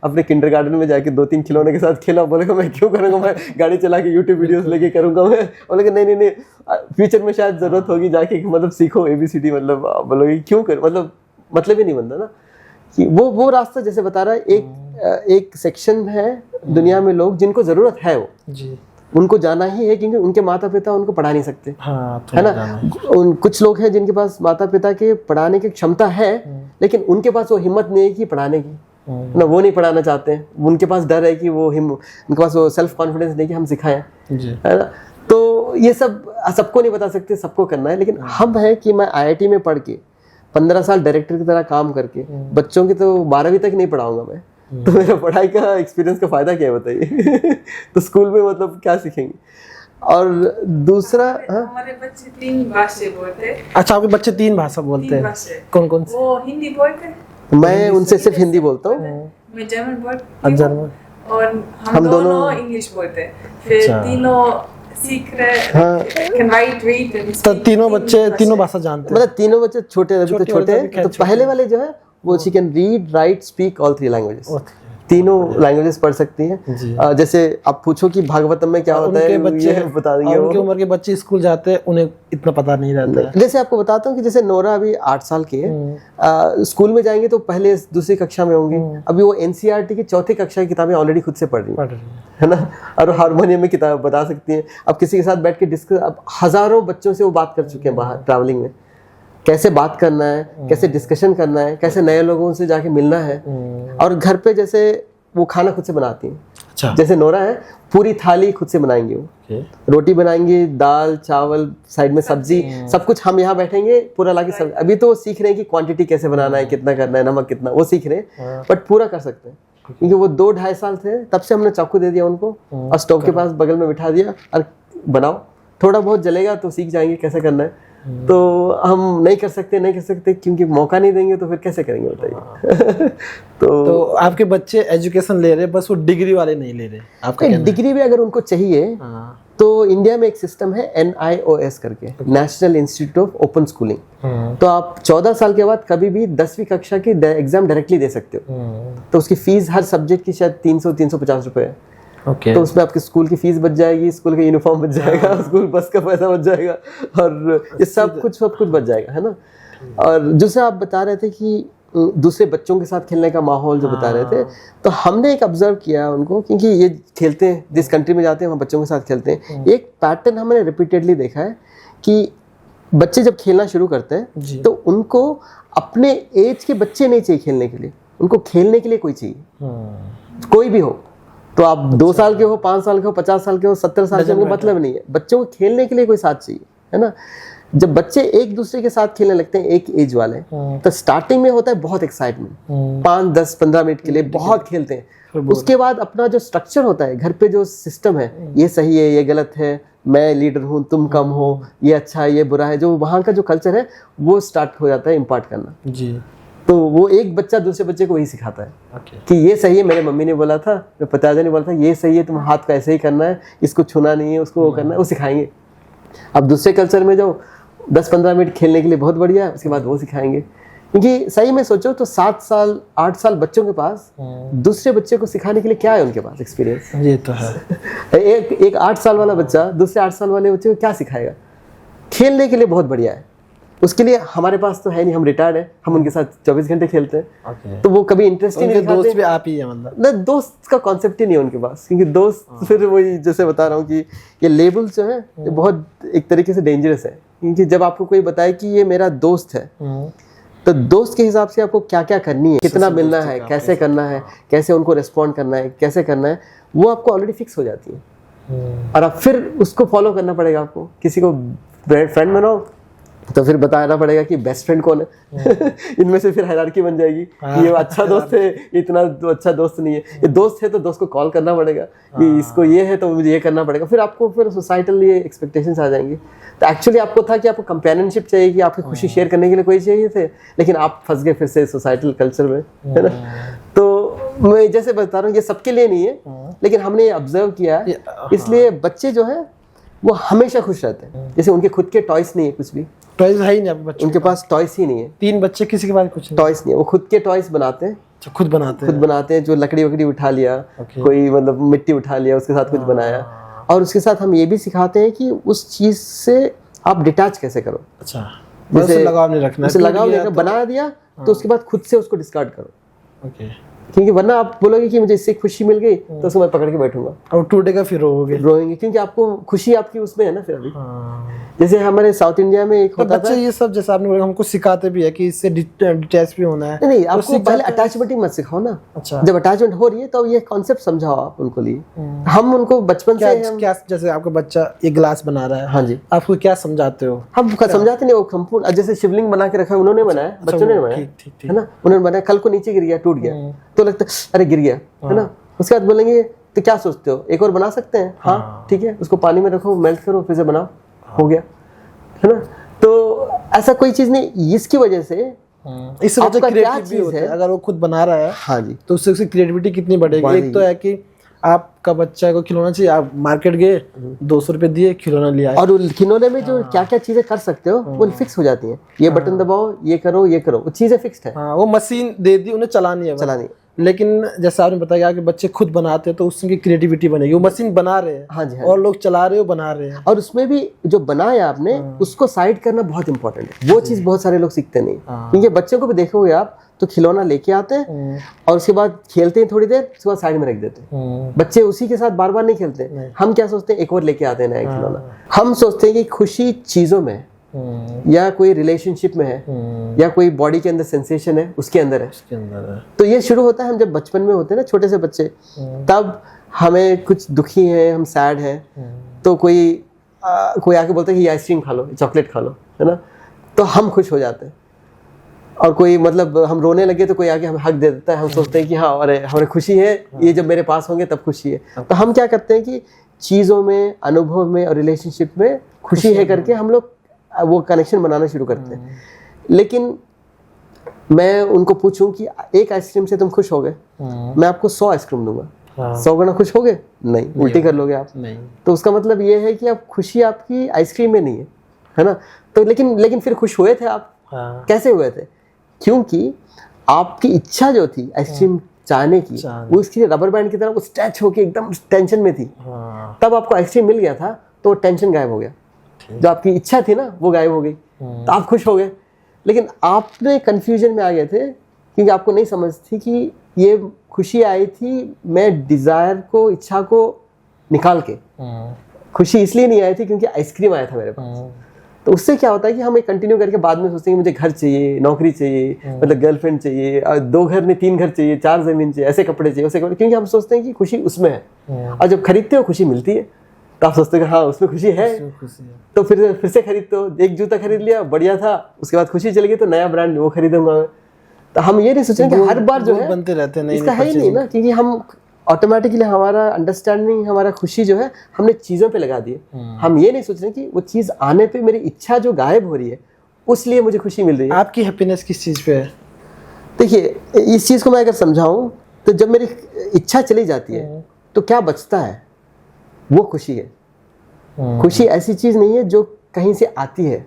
अपने किंडरगार्टन में जाके 2-3 खिलौने के साथ खेला, बोलेगा मैं क्यों करूंगा, मैं गाड़ी चला के यूट्यूब वीडियोस लेके करूंगा मैं, बोलेगा नहीं फ्यूचर में शायद जरूरत होगी जाके मतलब सीखो ABCD, मतलब बोलोगे क्यों कर, मतलब ही नहीं बनता ना। कि वो रास्ता जैसे बता रहा है एक सेक्शन है दुनिया में लोग जिनको जरूरत है वो जी, उनको जाना ही है क्योंकि उनके माता पिता उनको पढ़ा नहीं सकते, है ना। कुछ लोग हैं जिनके पास माता पिता के पढ़ाने की क्षमता है लेकिन उनके पास वो हिम्मत नहीं है कि पढ़ाने की, ना वो नहीं पढ़ाना चाहते हैं, उनके पास डर है कि उनके पास वो सेल्फ कॉन्फिडेंस नहीं कि हम सिखाएं, है ना। तो ये सबको नहीं बता सकते, सबको करना है, लेकिन हम है कि मैं IIT में पढ़ के 15 साल डायरेक्टर की तरह काम करके बच्चों की तो 12वीं तक नहीं पढ़ाऊंगा मैं, तो मेरा पढ़ाई का एक्सपीरियंस का फायदा क्या है बताइए। तो स्कूल में मतलब क्या सीखेंगे। और दूसरा हमारे बच्चे 3 भाषा बोलते हैं। अच्छा, आपके बच्चे 3 भाषा बोलते हैं, कौन से? वो हिंदी बोलते हैं, मैं उनसे सिर्फ हिंदी बोलता हूँ, मैं जर्मन बोलती हूँ जर्मन, और हम दोनों इंग्लिश बोलते हैं। फिर तीनों सीख रहे, कैन राइट रीड, तो तीनों बच्चे तीनों भाषा जानते हैं। मतलब तीनों बच्चे छोटे हैं तो पहले वाले जो है वो she can read write speak all 3 languages, तीनों लैंग्वेजेस पढ़ सकती हैं। जैसे आप पूछो कि भागवतम में क्या होता है, बच्चे बता देंगे। उनकी उम्र के बच्चे स्कूल जाते हैं, उन्हें इतना पता नहीं रहता है। जैसे आपको बताता हूँ कि जैसे नोरा अभी 8 साल की है, स्कूल में जाएंगे तो पहले दूसरी कक्षा में होंगी, अभी वो NCERT की 4थी कक्षा की किताबें ऑलरेडी खुद से पढ़ रही है ना, और हारमोनियम में किताब बता सकती हैं। अब किसी के साथ बैठ के डिस्कस, अब हजारों बच्चों से वो बात कर चुके हैं बाहर ट्रैवलिंग में, कैसे बात करना है, कैसे डिस्कशन करना है, कैसे नए लोगों से जाके मिलना है। और घर पे जैसे वो खाना खुद से बनाती हैं। अच्छा। जैसे नोरा है पूरी थाली खुद से बनाएंगे वो, रोटी बनाएंगे, दाल चावल, साइड में सब्जी, सब कुछ हम यहाँ बैठेंगे पूरा लाके सब। अभी तो सीख रहे हैं कि क्वांटिटी कैसे बनाना है, कितना करना है, नमक कितना, वो सीख रहे हैं, बट पूरा कर सकते हैं क्योंकि वो 2-2.5 साल थे तब से हमने चाकू दे दिया उनको और स्टोव के पास बगल में बिठा दिया और बनाओ, थोड़ा बहुत जलेगा तो सीख जाएंगे कैसे करना है। तो हम नहीं कर सकते क्योंकि मौका नहीं देंगे तो फिर कैसे करेंगे बताइए। तो आपके बच्चे एजुकेशन ले रहे, बस वो डिग्री वाले नहीं ले रहे। आपका डिग्री भी अगर उनको चाहिए तो इंडिया में एक सिस्टम है NIOS करके, national institute of open schooling. तो आप 14 साल के बाद कभी भी 10वीं कक्षा की एग्जाम डायरेक्टली दे सकते हो। तो उसकी फीस हर सब्जेक्ट की शायद 300-350 रुपए है। तो उसमें आपकी स्कूल की फीस बच जाएगी, स्कूल का यूनिफॉर्म बच जाएगा, स्कूल बस का पैसा बच जाएगा और ये सब कुछ बच जाएगा, है ना। और जैसे आप बता रहे थे कि दूसरे बच्चों के साथ खेलने का माहौल जो बता रहे थे, तो हमने एक ऑब्जर्व किया उनको, क्योंकि ये खेलते हैं, जिस कंट्री में जाते हैं वहाँ बच्चों के साथ खेलते हैं। एक पैटर्न हमने रिपीटेडली देखा है कि बच्चे जब खेलना शुरू करते हैं तो उनको अपने एज के बच्चे नहीं चाहिए खेलने के लिए, उनको खेलने के लिए कोई चाहिए, कोई भी हो। तो आप 2 साल के हो, 5 साल के हो, 50 साल के हो, 70 साल के हो, मतलब नहीं है, बच्चों को खेलने के लिए कोई साथ चाहिए, है ना। जब बच्चे एक दूसरे के साथ खेलने लगते हैं, एक एज वाले, तो स्टार्टिंग में होता है बहुत एक्साइटमेंट, 5, 10, 15 मिनट के लिए बहुत खेलते हैं। उसके बाद अपना जो स्ट्रक्चर होता है, घर पे जो सिस्टम है, ये सही है, ये गलत है, मैं लीडर हूँ, तुम कम हो, ये अच्छा है, ये बुरा है, जो वहाँ का जो कल्चर है वो स्टार्ट हो जाता है इम्पार्ट करना जी। तो वो एक बच्चा दूसरे बच्चे को वही सिखाता है कि ये सही है, मेरे मम्मी ने बोला था, मेरे पिताजी ने बोला था, ये सही है, तुम हाथ का ऐसे ही करना है, इसको छूना नहीं है, उसको वो करना है, वो सिखाएंगे। अब दूसरे कल्चर में जाओ, 10-15 मिनट खेलने के लिए बहुत बढ़िया है, उसके बाद वो सिखाएंगे। क्योंकि सही में सोचो तो 7 साल 8 साल बच्चों के पास दूसरे बच्चे को सिखाने के लिए क्या है उनके पास एक्सपीरियंस। ये तो है। एक 8 साल वाला बच्चा दूसरे 8 साल वाले बच्चे को क्या सिखाएगा? खेलने के लिए बहुत बढ़िया है, उसके लिए हमारे पास तो है नहीं, हम रिटायर्ड है, हम उनके साथ 24 घंटे खेलते हैं। तो वो कभी इंटरेस्ट ही नहीं दिखाते। दोस्त भी आप ही है, मतलब ना, दोस्त का कॉन्सेप्ट ही नहीं है उनके पास, क्योंकि दोस्त फिर वही जैसे बता रहा हूँ कि ये लेबल जो है ये बहुत एक तरीके से डेंजरस है। क्योंकि जब आपको कोई बताए कि ये मेरा दोस्त है, तो दोस्त के हिसाब से आपको क्या क्या करनी है, कितना मिलना है, कैसे करना है, कैसे उनको रिस्पॉन्ड करना है, कैसे करना है, वो आपको ऑलरेडी फिक्स हो जाती है। और अब फिर उसको फॉलो करना पड़ेगा आपको। किसी को फ्रेंड बनाओ तो फिर बताना पड़ेगा कि बेस्ट फ्रेंड कौन है। इनमें से फिर हायरार्की बन जाएगी कि ये अच्छा दोस्त है, इतना तो अच्छा दोस्त नहीं है। ये दोस्त है तो दोस्त को कॉल करना पड़ेगा कि इसको ये है तो मुझे ये करना पड़ेगा। फिर आपको फिर सोसाइटल ये एक्सपेक्टेशंस आ जाएंगे। तो एक्चुअली आपको था कि आपको कंपेनियनशिप चाहिए, कि आपकी खुशी शेयर करने के लिए कोई चाहिए थे, लेकिन आप फंस गए फिर से सोसाइटल कल्चर में, है ना। तो मैं जैसे बता रहा हूँ, ये सबके लिए नहीं है, लेकिन हमने ये ऑब्जर्व किया है। इसलिए बच्चे जो है वो हमेशा खुश रहते हैं। जैसे उनके खुद के टॉयस नहीं है, कुछ भी टॉयज है ही नहीं आपके बच्चों उनके पास, टॉयस ही नहीं है। 3 बच्चे, किसी के पास कुछ नहीं, टॉयस नहीं है। वो खुद के टॉयस बनाते हैं, खुद बनाते हैं। जो लकड़ी वकड़ी उठा लिया, कोई मतलब मिट्टी उठा लिया, उसके साथ कुछ बनाया। और उसके साथ हम ये भी सिखाते हैं कि उस चीज से आप डिटैच कैसे करो। अच्छा, जैसे लगाव नहीं रखना, उसे लगाव नहीं रखना, बना दिया तो उसके बाद खुद से उसको डिस्कार्ड करो। ओके, क्योंकि वरना आप बोलोगे कि मुझे इससे खुशी मिल गई तो उसको मैं पकड़ के बैठूंगा और टूटेगा, फिर रोएंगे, क्योंकि आपको खुशी आपकी उसमें है ना फिर अभी। जैसे हमारे साउथ इंडिया में एक होता बच्चे ये सब जैसे आपने बोला हमको सिखाते भी है कि इससे डिटैच भी होना है। नहीं, आपको पहले अटैचमेंट ही मत सिखाओ ना। अच्छा, जब अटैचमेंट हो रही है तो ये कॉन्सेप्ट समझाओ आप उनको लिए। हम उनको बचपन से क्या जैसे आपका बच्चा एक गिलास बना रहा है, हाँ जी, आपको क्या समझाते हो? हम समझाते नहीं, वो संपूर्ण जैसे शिवलिंग बना के रखा है, उन्होंने बनाया, बच्चों ने बनाया, है ना, उन्होंने बनाया। कल को नीचे गिर गया, टूट गया, तो लगता है अरे गिर गया, है ना। उसके बाद बोलेंगे तो क्या सोचते हो, एक और बना सकते हैं? हाँ ठीक है, उसको पानी में रखो, मेल्ट करो, फिर से बनाओ, हो गया, है ना। तो ऐसा कोई चीज नहीं, इसकी वजह से इस वजह क्रिएटिविटी होता है। अगर वो खुद बना रहा है, हाँ जी, तो उससे क्रिएटिविटी कितनी बढ़ेगी। एक तो है कि आपका बच्चा को खिलौना चाहिए, आप मार्केट गए, 200 रुपए दिए, खिलौना लिया, और खिलौने में जो क्या क्या चीजें कर सकते हो वो फिक्स हो जाती है। ये बटन दबाओ, ये करो, ये करो, वो चीजें फिक्स्ड है। वो मशीन दे दी, उन्हें चलानी है। लेकिन जैसा आपने बताया कि बच्चे खुद बनाते हैं तो उसकी क्रिएटिविटी बनेगी। वो मशीन बना रहे हैं, हाँ जी, और लोग चला रहे हो, बना रहे हैं। और उसमें भी जो बनाया आपने उसको साइड करना बहुत इंपॉर्टेंट है। वो चीज बहुत सारे लोग सीखते नहीं, क्योंकि बच्चों को भी देखोगे आप तो खिलौना लेके आते हैं और उसके बाद खेलते हैं थोड़ी देर, उसके बाद साइड में रख देते हैं। बच्चे उसी के साथ बार बार नहीं खेलते। हम क्या सोचते हैं, एक और लेके आते हैं नया खिलौना। हम सोचते हैं कि खुशी चीजों में या कोई रिलेशनशिप में है, या कोई बॉडी के अंदर सेंसेशन है, उसके अंदर है। तो ये शुरू होता है हम जब बचपन में होते हैं ना, छोटे से बच्चे, तब हमें कुछ दुखी है, हम सैड है, तो कोई आके बोलता है कि ये आइसक्रीम खा लो, चॉकलेट खा लो, है ना, तो हम खुश हो जाते हैं। और कोई मतलब हम रोने लगे तो कोई आके हमें हक दे देता है, हम सोचते हैं कि हाँ अरे हमें खुशी है, ये जब मेरे पास होंगे तब खुशी है। तो हम क्या करते हैं कि चीज़ों में, अनुभव में और रिलेशनशिप में खुशी है करके हम लोग वो कनेक्शन बनाना शुरू करते हैं। लेकिन मैं उनको पूछूं कि एक आइसक्रीम से तुम खुश हो गए, मैं आपको 100 आइसक्रीम दूंगा, 100 गुना खुश हो गए? नहीं, उल्टी कर लोगे आप। नहीं। तो उसका मतलब ये है कि अब खुशी आपकी आइसक्रीम में नहीं है ना। तो लेकिन फिर खुश हुए थे आप। कैसे हुए थे? क्योंकि आपकी इच्छा जो थी आइसक्रीम चाहने की, वो उसकी रबर बैंड की तरह वो स्ट्रेच होके एकदम टेंशन में थी। तब आपको आइसक्रीम मिल गया था तो टेंशन गायब हो गया, जो आपकी इच्छा थी ना वो गायब हो गई, तो आप खुश हो गए। लेकिन आपने कंफ्यूजन में आ गए थे क्योंकि आपको नहीं समझ थी कि ये खुशी आई थी मैं डिजायर को, इच्छा को निकाल के। खुशी इसलिए नहीं आई थी क्योंकि आइसक्रीम आया था मेरे पास। तो उससे क्या होता है कि हम एक कंटिन्यू करके बाद में सोचते हैं कि मुझे घर चाहिए, नौकरी चाहिए, मतलब गर्लफ्रेंड चाहिए, और 2 घर नहीं 3 घर चाहिए, 4 जमीन चाहिए, ऐसे कपड़े चाहिए, वैसे कपड़े, क्योंकि हम सोचते हैं कि खुशी उसमें है। और जब खरीदते हो खुशी मिलती है तो आप सोचते हो कि हाँ उसमें खुशी है, तो फिर से खरीदते हो। एक जूता खरीद लिया, बढ़िया था, उसके बाद खुशी चली गई तो नया ब्रांड वो खरीदूंगा मैं। तो हम ये नहीं सोचेंगे हर बार जो है बनते रहते हैं, इसका है ही नहीं ना, क्योंकि हम ऑटोमेटिकली हमारा अंडरस्टैंडिंग, हमारा खुशी जो है हमने चीज़ों पे लगा दिए। हम ये नहीं सोच रहे कि वो चीज़ आने पे मेरी इच्छा जो गायब हो रही है उस लिए मुझे खुशी मिल रही है। आपकी हैप्पीनेस किस चीज़ पे है? देखिए, इस चीज़ को मैं अगर समझाऊं तो जब मेरी इच्छा चली जाती है तो क्या बचता है, वो खुशी है। खुशी ऐसी चीज़ नहीं है जो कहीं से आती है,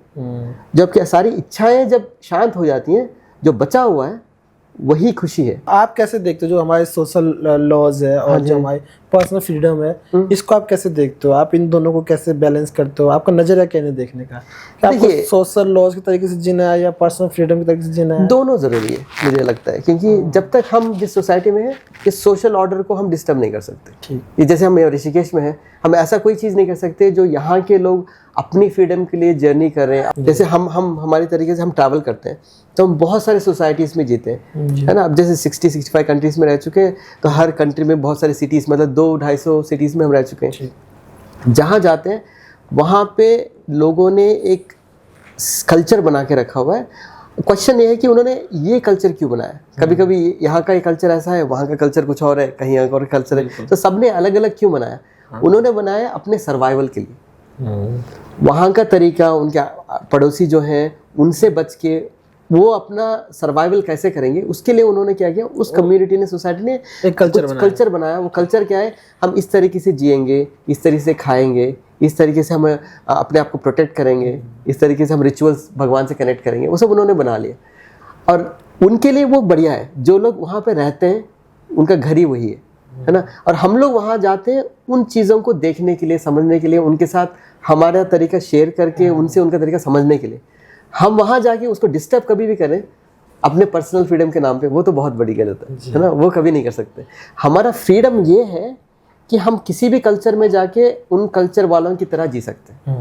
जबकि सारी इच्छाएं जब शांत हो जाती हैं, जो बचा हुआ है वही खुशी है। आप कैसे देखते हो जो हमारे सोशल लॉज है और जो हमारी पर्सनल फ्रीडम है, इसको आप कैसे देखते हो? आप इन दोनों को कैसे बैलेंस करते हो? आपका नजरिया क्या है देखने का? आपको सोशल लॉज के तरीके से जीना है या पर्सनल फ्रीडम के तरीके से जीना है? दोनों जरूरी है मुझे लगता है, क्योंकि जब तक हम जिस सोसाइटी में है इस सोशल ऑर्डर को हम डिस्टर्ब नहीं कर सकते। ये जैसे हम ऋषिकेश में है, हम ऐसा कोई चीज़ नहीं कर सकते जो यहाँ के लोग अपनी फ्रीडम के लिए जर्नी कर रहे हैं। जैसे हम हमारी तरीके से हम ट्रैवल करते हैं तो हम बहुत सारे सोसाइटीज़ में जीते हैं, है ना। अब जैसे 60-65 कंट्रीज़ में रह चुके हैं, तो हर कंट्री में बहुत सारी सिटीज़, मतलब 200-250 सिटीज़ में हम रह चुके हैं। जहाँ जाते हैं वहाँ पे लोगों ने एक कल्चर बना के रखा हुआ है। क्वेश्चन ये है कि उन्होंने ये कल्चर क्यों बनाया। कभी कभी यहाँ का ये कल्चर ऐसा है, वहाँ का कल्चर कुछ और है, कहीं और कल्चर है, तो सबने अलग अलग क्यों बनाया। उन्होंने बनाया अपने सर्वाइवल के लिए। वहाँ का तरीका, उनके पड़ोसी जो हैं उनसे बच के वो अपना सर्वाइवल कैसे करेंगे, उसके लिए उन्होंने क्या किया, उस कम्युनिटी ने, सोसाइटी ने एक कल्चर बनाया। वो कल्चर क्या है, हम इस तरीके से जिएंगे, इस तरीके से खाएंगे, इस तरीके से हम अपने आप को प्रोटेक्ट करेंगे, इस तरीके से हम रिचुअल्स भगवान से कनेक्ट करेंगे, वो सब उन्होंने बना लिया। और उनके लिए वो बढ़िया है। जो लोग वहाँ पे रहते हैं उनका घर ही वही है ना। और हम लोग वहाँ जाते हैं उन चीज़ों को देखने के लिए, समझने के लिए, उनके साथ हमारा तरीका शेयर करके उनसे उनका तरीका समझने के लिए। हम वहाँ जाके उसको डिस्टर्ब कभी भी करें अपने पर्सनल फ्रीडम के नाम पे, वो तो बहुत बड़ी गलत है ना। वो कभी नहीं कर सकते। हमारा फ्रीडम ये है कि हम किसी भी कल्चर में जाके उन कल्चर वालों की तरह जी सकते हैं।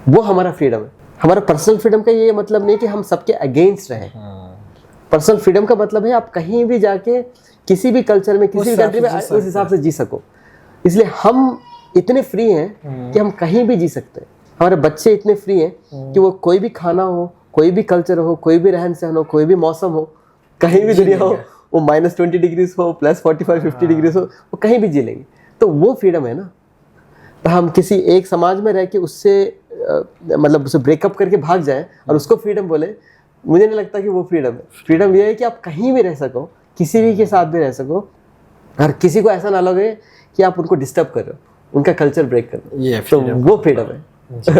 वो हमारा फ्रीडम है। हमारा पर्सनल फ्रीडम का ये मतलब नहीं कि हम सबके अगेंस्ट रहें। पर्सनल फ्रीडम का मतलब है आप कहीं भी जाके किसी भी कल्चर में, किसी भी कंट्री में उस हिसाब से जी सको। इसलिए हम इतने फ्री हैं कि हम कहीं भी जी सकते हैं। हमारे बच्चे इतने फ्री हैं कि वो कोई भी खाना हो, कोई भी कल्चर हो, कोई भी रहन सहन हो, कोई भी मौसम हो, कहीं भी दुनिया हो, वो -20 डिग्रीज हो, +45-50 डिग्रीज हो, वो कहीं भी जी लेंगे। तो वो फ्रीडम है ना। तो हम किसी एक समाज में रह के उससे मतलब उसे ब्रेकअप करके भाग जाए और उसको फ्रीडम बोले, मुझे नहीं लगता कि वो फ्रीडम है। फ्रीडम ये है कि आप कहीं भी रह सको, किसी भी के साथ भी रह सको, और किसी को ऐसा ना लगे कि आप उनको डिस्टर्ब कर रहे हो, उनका कल्चर ब्रेक कर रहे हो। तो वो फ्रीडम है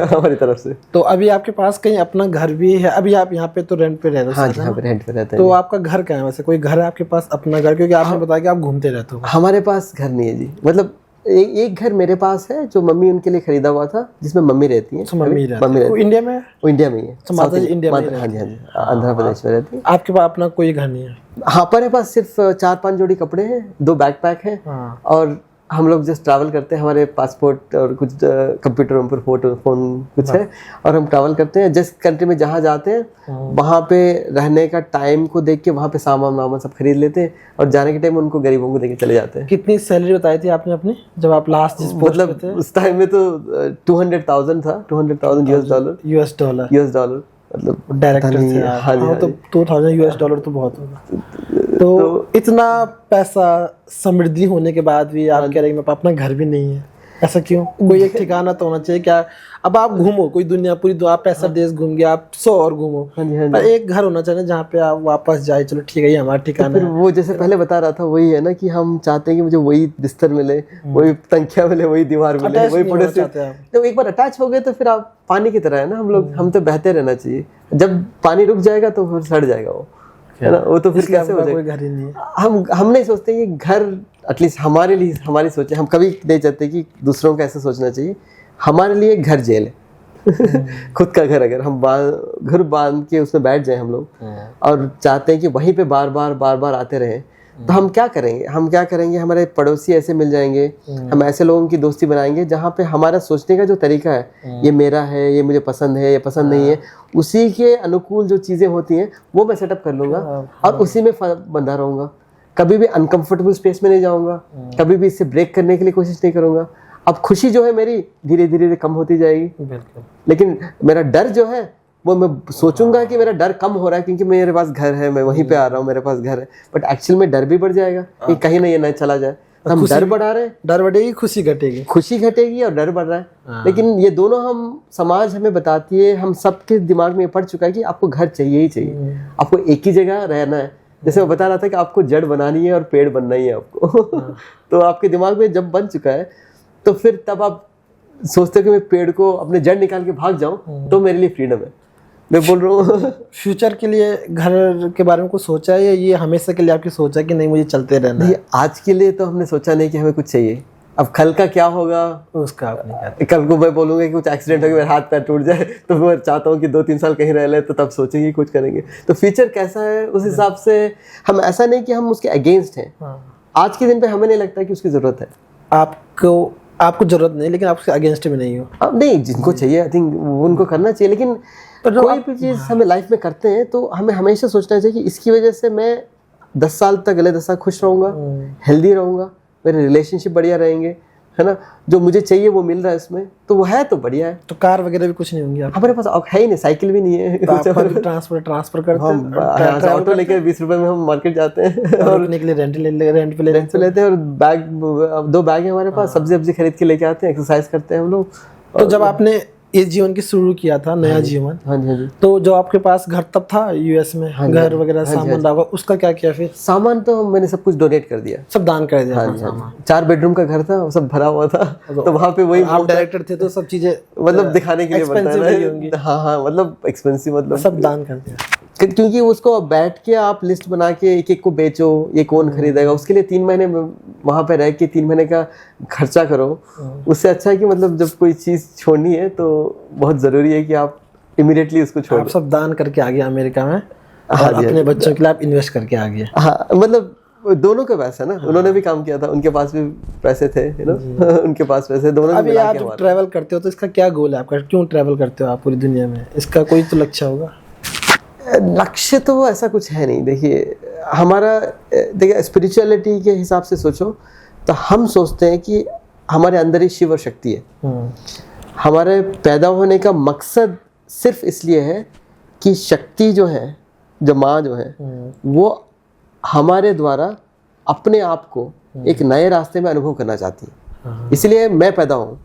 हमारी तरफ से। तो अभी आपके पास कहीं अपना घर भी है? अभी आप यहाँ पे तो रेंट पे रहते हो? हाँ जी, यहाँ पे रेंट पे रहते हैं। तो आपका घर कहाँ है वैसे? कोई घर है आपके पास अपना घर? क्योंकि आपने बताया कि आप घूमते रहते हो। हमारे पास घर नहीं है जी। मतलब एक घर मेरे पास है जो मम्मी उनके लिए खरीदा हुआ था, जिसमें मम्मी रहती है। मम्मी रहती है। वो इंडिया में है? वो इंडिया में ही है। माता जी इंडिया में रहती है? हाँ जी, हाँ जी, आंध्र प्रदेश में रहती है। आपके पास अपना कोई घर नहीं है? हाँ, हमारे पास सिर्फ 4-5 जोड़ी कपड़े हैं, 2 बैकपैक हैं, और हम लोग जस्ट ट्रैवल करते हैं। हमारे पासपोर्ट और कुछ कंप्यूटर पर फोन कुछ है, और हम ट्रैवल करते हैं। जिस कंट्री में जहाँ जाते हैं वहाँ पे रहने का टाइम को देख के वहाँ पे सामान सब खरीद लेते हैं, और जाने के टाइम उनको गरीबों को देके चले जाते हैं। कितनी सैलरी बताई थी आपने अपनी जब आप लास्ट जिस पोस्ट पे थे? उस टाइम में तो 200,000 था, 200,000 US डॉलर। मतलब डायरेक्टर थे आप। हाँ, तो 2000 US डॉलर तो बहुत होगा। तो इतना पैसा, समृद्धि होने के बाद भी आप कह रहे हैं अपना घर भी नहीं है, ऐसा क्यों? कोई एक ठिकाना तो होना चाहिए। क्या अब आप घूमो पूरी दुनिया, आप 65 देश घूम गए, आप 100 और घूमो, पर एक घर होना चाहिए जहाँ पे आप वापस जाए, चलो ठीक है ये हमारा ठिकाना है। वो जैसे पहले बता रहा था, वही है ना कि हम चाहते हैं कि मुझे वही बिस्तर मिले, वही तंकिया मिले, वही दीवार मिले, वही पड़ोसी। तो एक बार अटैच हो गए तो फिर आप पानी की तरह है ना हम लोग। हम तो बहते रहना चाहिए। जब पानी रुक जाएगा तो फिर सड़ जाएगा वो, है ना। वो तो फिर कैसे हो जाएगा? घर ही नहीं है। हम नहीं सोचते कि घर एटलीस्ट हमारे लिए, हमारी सोचे, हम कभी नहीं चाहते कि दूसरों का ऐसा सोचना चाहिए। हमारे लिए घर जेल है। खुद का घर अगर हम घर बांध के उसमें बैठ जाए हम लोग, और चाहते हैं कि वहीं पे बार बार आते रहें, तो हम क्या करेंगे? हमारे पड़ोसी ऐसे मिल जाएंगे, हम ऐसे लोगों की दोस्ती बनाएंगे जहाँ पे हमारा सोचने का जो तरीका है, ये मेरा है, ये मुझे पसंद है, ये पसंद नहीं है, उसी के अनुकूल जो चीज़ें होती हैं वो मैं सेटअप कर लूँगा, और उसी में बंधा रहूँगा। कभी भी अनकंफर्टेबल स्पेस में नहीं जाऊँगा, कभी भी इससे ब्रेक करने के लिए कोशिश नहीं करूँगा। अब खुशी जो है मेरी धीरे धीरे कम होती जाएगी, लेकिन मेरा डर जो है वो मैं सोचूंगा कि मेरा डर कम हो रहा है क्योंकि मेरे पास घर है, मैं वहीं पे आ रहा हूँ, मेरे पास घर है, बट एक्चुअल में डर भी बढ़ जाएगा कि कहीं ना ये ना चला जाए। तो हम डर बढ़ा रहे हैं, डर बढ़ेगी, खुशी घटेगी और डर बढ़ रहा है। लेकिन ये दोनों हम समाज हमें बताती है, हम सबके दिमाग में पड़ चुका है कि आपको घर चाहिए ही चाहिए, आपको एक ही जगह रहना है। जैसे मैं बता रहा था कि आपको जड़ बनानी है और पेड़ बनना ही है आपको। तो आपके दिमाग में जब बन चुका है तो फिर तब आप सोचते हो कि मैं पेड़ को अपने जड़ निकाल के भाग जाऊं तो मेरे लिए फ्रीडम है। मैं बोल रहा हूँ फ्यूचर के लिए घर के बारे में कुछ सोचा है, या ये हमेशा के लिए आपकी सोचा है कि नहीं मुझे चलते रहना है? आज के लिए तो हमने सोचा नहीं कि हमें कुछ चाहिए। अब कल का क्या होगा उसका आप नहीं कहते। कल को मैं बोलूँगा कि कुछ एक्सीडेंट हो गया, मेरा हाथ पैर टूट जाए, तो मैं चाहता हूँ कि 2-3 साल कहीं रह ले, तो तब सोचेंगे कुछ करेंगे। तो फ्यूचर कैसा है उस हिसाब से हम, ऐसा नहीं कि हम उसके अगेंस्ट हैं। आज के दिन पे हमें नहीं लगता कि उसकी ज़रूरत है। आपको आपको जरूरत नहीं, लेकिन आप उसके अगेंस्ट में नहीं हो। अब नहीं, जिनको चाहिए आई थिंक उनको करना चाहिए, लेकिन कोई भी चीज़ हमें लाइफ में करते हैं तो हमें हमेशा सोचना चाहिए कि इसकी वजह से मैं 10 साल तक, अगले 10 साल खुश रहूँगा, हेल्दी रहूँगा, मेरे रिलेशनशिप बढ़िया रहेंगे, है ना, जो मुझे चाहिए वो मिल रहा है इसमें, तो वो है तो बढ़िया है। तो कार वगैरह भी कुछ नहीं होंगी हमारे पास है ही नहीं, साइकिल भी नहीं है, तो आप ट्रांसफर करते हम ऑटो लेकर 20 रुपए में हम मार्केट जाते हैं और रुकने के लिए रेंट पे लेते हैं, और बैग 2 बैग है हमारे पास, सब्जी खरीद के लेके आते हैं, एक्सरसाइज करते हैं हम लोग। तो जब आपने इस जीवन की शुरू किया था, नया जीवन, हाँ जी, तो जो आपके पास घर तब था यूएस में, घर वगैरह सामान रहा, उसका क्या किया फिर? सामान तो मैंने सब कुछ डोनेट कर दिया, सब दान कर दिया। हाँ, 4 बेडरूम का घर था, वो सब भरा हुआ था, तो वहाँ पे वही, आप डायरेक्टर थे तो सब चीजें मतलब दिखाने के लिए बताया, हाँ, मतलब एक्सपेंसिव, मतलब सब दान कर दिया, क्योंकि उसको बैठ के आप लिस्ट बना के एक एक को बेचो, ये कौन खरीदेगा, उसके लिए 3 महीने वहां पे रह के 3 महीने का खर्चा करो। उससे अच्छा है कि मतलब जब कोई चीज छोड़नी है तो बहुत जरूरी है कि आप इमीडिएटली उसको छोड़। आप सब दान करके आ गए अमेरिका में, और अपने बच्चों के लिए आप इन्वेस्ट करके आ गए। हाँ, मतलब दोनों का पैसा ना, उन्होंने भी काम किया था, उनके पास भी पैसे थे, है ना, उनके पास पैसे, दोनों। अभी आप जब ट्रैवल करते हो तो इसका क्या गोल है आपका, क्यों ट्रैवल करते हो आप पूरी दुनिया में? इसका कोई तो लक्ष्य होगा। लक्ष्य तो ऐसा कुछ है नहीं। देखिए हमारा, देखिए स्पिरिचुअलिटी के हिसाब से सोचो तो हम सोचते हैं कि हमारे अंदर ही शिव शक्ति है। हमारे पैदा होने का मकसद सिर्फ इसलिए है कि शक्ति जो है, जो माँ जो है, वो हमारे द्वारा अपने आप को एक नए रास्ते में अनुभव करना चाहती है, इसलिए मैं पैदा हूँ।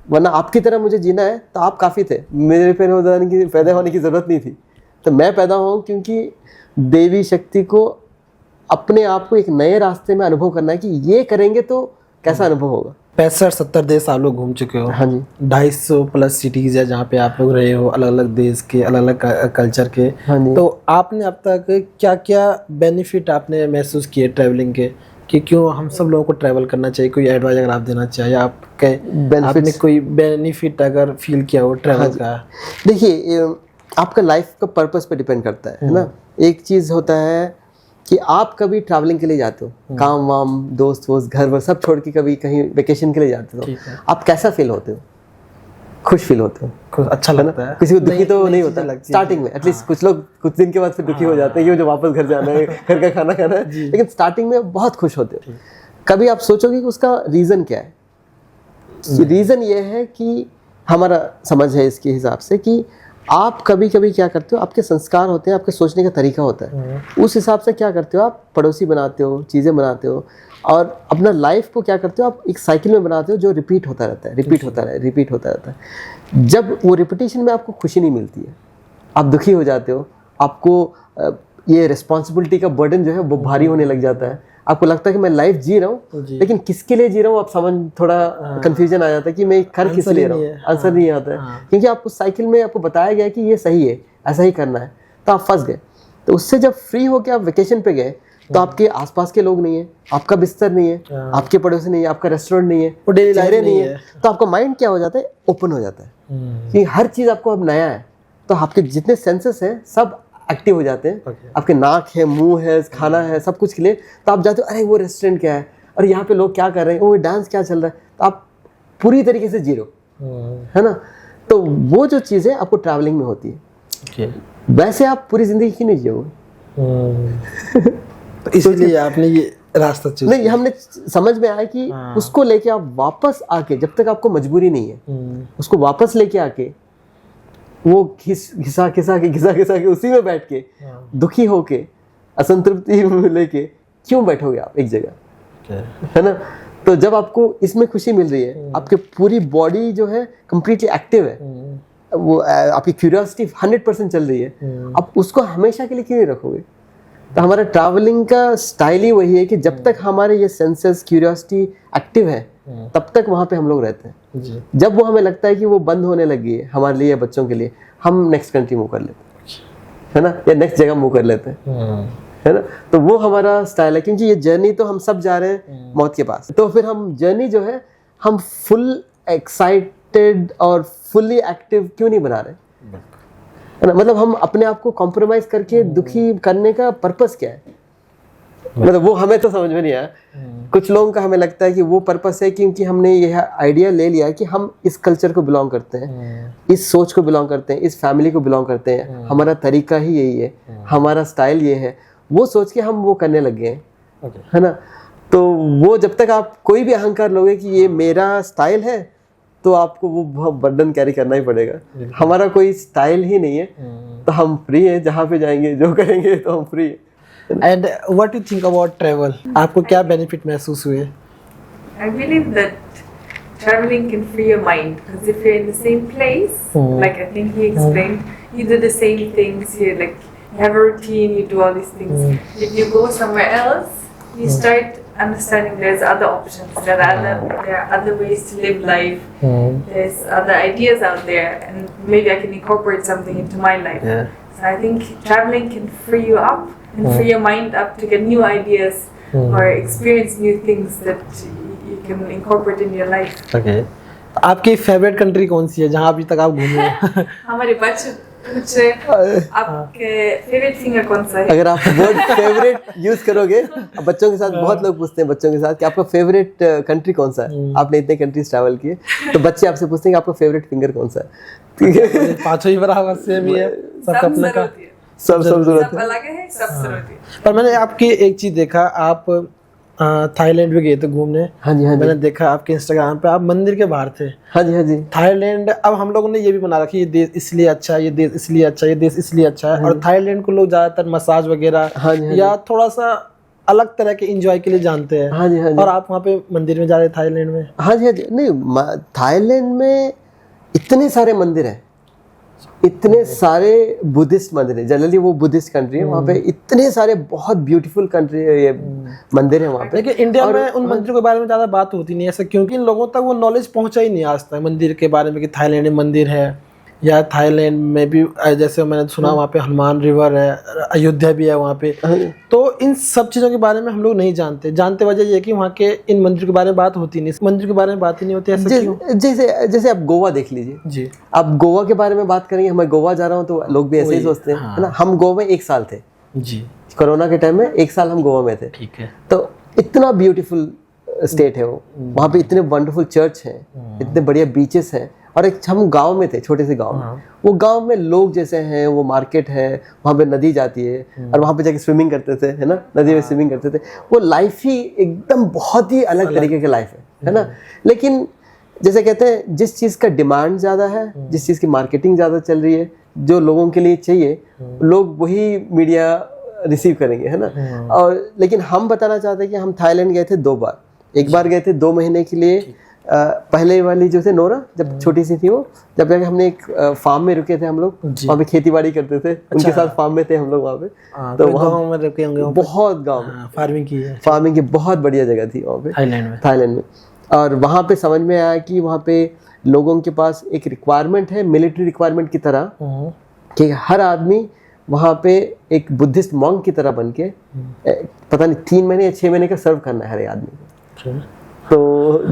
वरना आपकी तरह मुझे जीना है तो आप काफ़ी थे, मेरे पैदा होने की ज़रूरत नहीं थी। तो मैं पैदा हूँ क्योंकि देवी शक्ति को अपने आप को एक नए रास्ते में अनुभव करना है कि ये करेंगे तो कैसा अनुभव होगा। 65-70 देश आप लोग घूम चुके हो। हाँ जी। 250+ सिटीज़ है जहाँ पे आप लोग रहे हो, अलग अलग देश के, अलग अलग कल्चर के। हाँ जी। तो आपने अब तक क्या क्या बेनिफिट आपने महसूस किए ट्रैवलिंग के, कि क्यों हम सब लोगों को ट्रैवल करना चाहिए? कोई एडवाइस अगर आप देना चाहिए, आपने कोई बेनिफिट अगर फील किया हो ट्रैवल का? देखिए आपका लाइफ का पर्पस पे डिपेंड करता है ना। एक चीज़ होता है कि आप कभी ट्रैवलिंग के लिए जाते हो, काम वाम, दोस्त वोस्त, घर वर सब छोड़ के कभी कहीं वेकेशन के लिए जाते हो, आप कैसा फील होते हो? खुश फील होते हो, अच्छा लगता है। किसी को दुखी तो नहीं होता स्टार्टिंग में, एटलीस्ट कुछ लोग कुछ दिन के बाद फिर दुखी हो जाते हैं कि मुझे वापस घर जाना है, घर का खाना खाना है, लेकिन स्टार्टिंग में बहुत खुश होते हो। कभी आप सोचोगे कि उसका रीज़न क्या है? रीज़न ये है कि हमारा समझ है इसके हिसाब से कि आप कभी कभी क्या करते हो, आपके संस्कार होते हैं, आपके सोचने का तरीका होता है, उस हिसाब से क्या करते हो, आप पड़ोसी बनाते हो, चीज़ें बनाते हो, और अपना लाइफ को क्या करते हो, आप एक साइकिल में बनाते हो जो रिपीट होता रहता है, रिपीट होता रहता है। जब वो रिपीटिशन में आपको खुशी नहीं मिलती है, आप दुखी हो जाते हो, आपको ये रिस्पॉन्सिबिलिटी का बर्डन जो है वो भारी होने लग जाता है, आपको लगता है कि मैं लाइफ जी रहा हूँ लेकिन किसके लिए जी रहा हूँ, आप समझ, थोड़ा कंफ्यूजन आ जाता है कि मैं कर किस लिए रहा हूँ, आंसर नहीं आता है, क्योंकि आपको साइकिल में आपको बताया गया कि ये सही है, ऐसा ही करना है, तो आप फंस गए। तो उससे जब फ्री होके आप वेकेशन पे गए तो आपके आसपास के लोग नहीं है, आपका बिस्तर नहीं है, आपके पड़ोसी नहीं है, आपका रेस्टोरेंट नहीं है, चेहरे नहीं है, तो आपका माइंड क्या हो जाता है, ओपन हो जाता है कि हर चीज़ आपको अब नया है, तो आपके जितने सेंसेस हैं सब एक्टिव हो जाते हैं। आपके नाक है, मुंह है, खाना है, सब कुछ के लिए, तो आप जाते हो, अरे वो रेस्टोरेंट क्या है, और यहाँ पे लोग क्या कर रहे हैं, वो डांस क्या चल रहा है, तो आप पूरी तरीके से जी रहे, है ना। तो वो जो चीज़ें आपको ट्रैवलिंग में होती है, वैसे आप पूरी जिंदगी क्यों नहीं जियोगे? इसलिए आपने ये रास्ता चूज नहीं, हमने समझ में आया कि उसको लेके आप वापस आके, जब तक आपको मजबूरी नहीं है, उसको वापस लेके आके वो घिसा के उसी में बैठ के दुखी होके, असंतृप्ति लेके क्यों बैठोगे आप एक जगह, है ना। तो जब आपको इसमें खुशी मिल रही है, आपके पूरी बॉडी जो है कंप्लीटली एक्टिव है, वो आपकी क्यूरियोसिटी 100% चल रही है, आप उसको हमेशा के लिए क्यों नहीं रखोगे? तो हमारा ट्रैवलिंग का स्टाइल ही वही है कि जब तक हमारे ये सेंसेस, क्यूरियोसिटी एक्टिव है, तब तक वहाँ पे हम लोग रहते हैं। जब वो हमें लगता है कि वो बंद होने लगी है हमारे लिए, बच्चों के लिए, हम नेक्स्ट कंट्री मूव कर लेते हैं, है ना, या नेक्स्ट जगह मूव कर लेते हैं, है ना। तो वो हमारा स्टाइल है, क्योंकि ये जर्नी तो हम सब जा रहे हैं मौत के पास, तो फिर हम जर्नी जो है हम फुल एक्साइटेड और फुल्ली एक्टिव क्यों नहीं बना रहे, है ना। मतलब हम अपने आप को कॉम्प्रोमाइज करके दुखी करने का पर्पस क्या है? मतलब वो हमें तो समझ में नहीं आया। कुछ लोगों का हमें लगता है कि वो पर्पस है क्योंकि हमने यह आइडिया ले लिया कि हम इस कल्चर को बिलोंग करते हैं, इस सोच को बिलोंग करते हैं, इस फैमिली को बिलोंग करते हैं, हमारा तरीका ही यही है, हमारा स्टाइल ये है, वो सोच के हम वो करने लग गए हैं, है ना। तो वो जब तक आप कोई भी अहंकार लोगे कि ये मेरा स्टाइल है, तो आपको वो बहुत बर्डन कैरी करना ही पड़ेगा। हमारा कोई स्टाइल ही नहीं है, तो हम फ्री हैं, जहाँ पे जाएंगे जो करेंगे तो हम फ्री हैं। And what you think about travel, आपको क्या बेनिफिट महसूस हुए? I believe that traveling can free your mind because if you're in the same place, like I think he explained, you do the same things. You have a routine, you do all these things. If you go somewhere else, you start understanding there's other options, there are other ways to live life. There's other ideas out there, and maybe I can incorporate something into my life. So I think traveling can free you up and free your mind up to get new ideas or experience new things that you can incorporate in your life. Okay. आपकी favourite country कौन सी है जहाँ अभी तक आप घूमे हैं? हमारे बच्चे पूछ रहे आपके फेवरेट सिंगर कौन सा है? अगर आप वर्ड फेवरेट यूज करोगे, बच्चों के साथ बहुत लोग पूछते हैं बच्चों के साथ कि आपका फेवरेट कंट्री कौन सा है। आपने इतने कंट्रीज ट्रैवल किए, तो बच्चे आपसे पूछते हैं कि आपका फेवरेट फिंगर कौन सा है। ठीक है, पांचों ही बराबर से भी है, सबका अपना का सब जरूरत है, अलग है, सब जरूरत है। पर मैंने आपकी एक चीज देखा, आप थाईलैंड भी गए थे घूमने। हाँ जी, हाँ जी। मैंने देखा आपके इंस्टाग्राम पे आप मंदिर के बाहर थे। हाँ जी, हाँ जी। थाईलैंड, अब हम लोगों ने ये भी बना रखी, ये देश इसलिए अच्छा है, ये देश इसलिए अच्छा है, ये देश इसलिए अच्छा है। और थाईलैंड को लोग ज्यादातर मसाज वगैरह या थोड़ा सा अलग तरह के एंजॉय के लिए जानते हैं। हाँ जी, हाँ जी। और आप वहाँ पे मंदिर में जा रहे थाईलैंड में? हाँ जी, हाँ जी। नहीं, थाईलैंड में इतने सारे मंदिर हैं, इतने सारे बुद्धिस्ट मंदिर है। जनरली वो बुद्धिस्ट कंट्री है, वहाँ पे इतने सारे बहुत ब्यूटीफुल कंट्री ये मंदिर है वहाँ पे। लेकिन इंडिया में उन मंदिरों के बारे में ज्यादा बात होती नहीं है ऐसा, क्योंकि इन लोगों तक वो नॉलेज पहुंचा ही नहीं आज तक मंदिर के बारे में कि थाईलैंड में मंदिर है। या थाईलैंड में भी जैसे मैंने सुना वहाँ पे हनुमान रिवर है, अयोध्या भी है वहाँ पे। तो इन सब चीज़ों के बारे में हम लोग नहीं जानते वजह ये है कि वहाँ के इन मंदिर के बारे में बात होती नहीं, मंदिर के बारे में बात ही नहीं होती। ऐसा क्यों? जैसे आप गोवा देख लीजिए जी, आप गोवा के बारे में बात करेंगे, मैं गोवा जा रहा हूँ तो लोग भी ऐसे ही सोचते हैं, है ना। हम गोवा में 1 साल थे जी, कोरोना के टाइम में 1 साल हम गोवा में थे। ठीक है। तो इतना ब्यूटीफुल स्टेट है वो, वहाँ पे इतने वंडरफुल चर्च हैं, इतने बढ़िया बीचेस हैं। और एक हम गांव में थे, छोटे से गांव में। वो गांव में लोग जैसे हैं, वो मार्केट है, वहाँ पे नदी जाती है और वहाँ पे जाके स्विमिंग करते थे, है ना, नदी में स्विमिंग करते थे। वो लाइफ ही एकदम बहुत ही अलग तरीके की लाइफ है ना। लेकिन जैसे कहते हैं, जिस चीज़ का डिमांड ज़्यादा है, जिस चीज़ की मार्केटिंग ज़्यादा चल रही है, जो लोगों के लिए चाहिए, लोग वही मीडिया रिसीव करेंगे, है ना। और लेकिन हम बताना चाहते हैं कि हम थाईलैंड गए थे 2 बार। एक बार गए थे 2 महीने के लिए, पहले वाली जो थे नोरा, जब छोटी सी थी वो, जब जाके हमने एक फार्म में रुके थे हम लोग, वहाँ पे खेती बाड़ी करते थे। उनके साथ फार्म में थे हम लोग वहाँ पे। तो वहाँ में रुके होंगे, बहुत गाँव में फार्मिंग की है, फार्मिंग की बहुत बढ़िया जगह थी वहाँ पे थाईलैंड में। और वहाँ पे समझ में आया कि वहाँ पे लोगों के पास एक रिक्वायरमेंट है, मिलिट्री रिक्वायरमेंट की तरह, कि हर आदमी वहाँ पे एक बुद्धिस्ट मॉन्क की तरह बन के पता नहीं 3 महीने या 6 महीने का सर्व करना है हर आदमी को। तो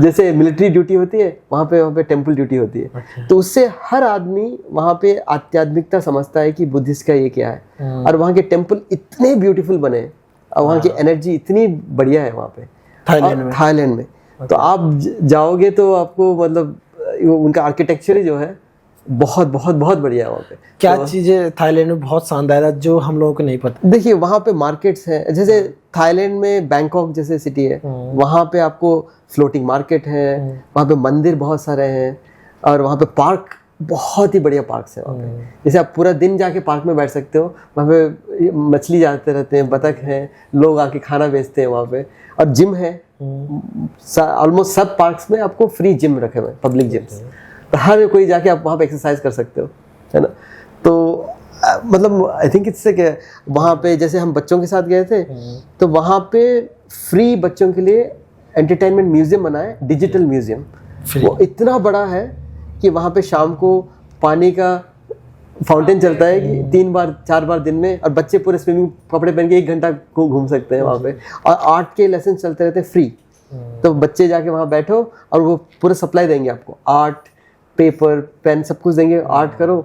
जैसे मिलिट्री ड्यूटी होती है, वहाँ पे टेम्पल ड्यूटी होती है। तो उससे हर आदमी वहाँ पे आध्यात्मिकता समझता है कि बुद्धिस्ट का ये क्या है। और वहाँ के टेम्पल इतने ब्यूटीफुल बने और वहाँ की एनर्जी इतनी बढ़िया है वहाँ पे थाईलैंड में। तो आप जाओगे तो आपको मतलब उनका आर्किटेक्चर ही जो है बहुत बहुत बहुत बढ़िया है वहाँ पे। क्या चीज़ें थाईलैंड में बहुत शानदार है जो हम लोगों को नहीं पता? देखिए, वहाँ पे मार्केट्स हैं, जैसे थाईलैंड में बैंकॉक जैसे सिटी है, वहाँ पे आपको फ्लोटिंग मार्केट है, वहाँ पे मंदिर बहुत सारे हैं, और वहाँ पे पार्क बहुत ही बढ़िया पार्क्स हैं वहाँ पे। जैसे आप पूरा दिन जाके पार्क में बैठ सकते हो, वहाँ पे मछली जाते रहते हैं, बतख हैं, लोग आके खाना बेचते हैं वहाँ पे, और जिम है। ऑलमोस्ट सब पार्क्स में आपको फ्री जिम रखे हुए हैं, पब्लिक जिम्स। तो हर कोई जाके आप वहाँ पे एक्सरसाइज कर सकते हो, है ना। तो मतलब आई थिंक इट्स लाइक, वहाँ पे जैसे हम बच्चों के साथ गए थे, तो वहाँ पे फ्री बच्चों के लिए एंटरटेनमेंट म्यूजियम बना है, डिजिटल म्यूजियम। वो इतना बड़ा है कि वहाँ पे शाम को पानी का फाउंटेन चलता है कि 3-4 बार दिन में, और बच्चे पूरे स्विमिंग कपड़े पहन के 1 घंटा को घूम सकते हैं वहाँ पे। और आर्ट के लेसन चलते रहते हैं फ्री। तो बच्चे जाके वहाँ बैठो और वो पूरा सप्लाई देंगे आपको, आर्ट, पेपर, पेन, सब कुछ देंगे। आर्ट करो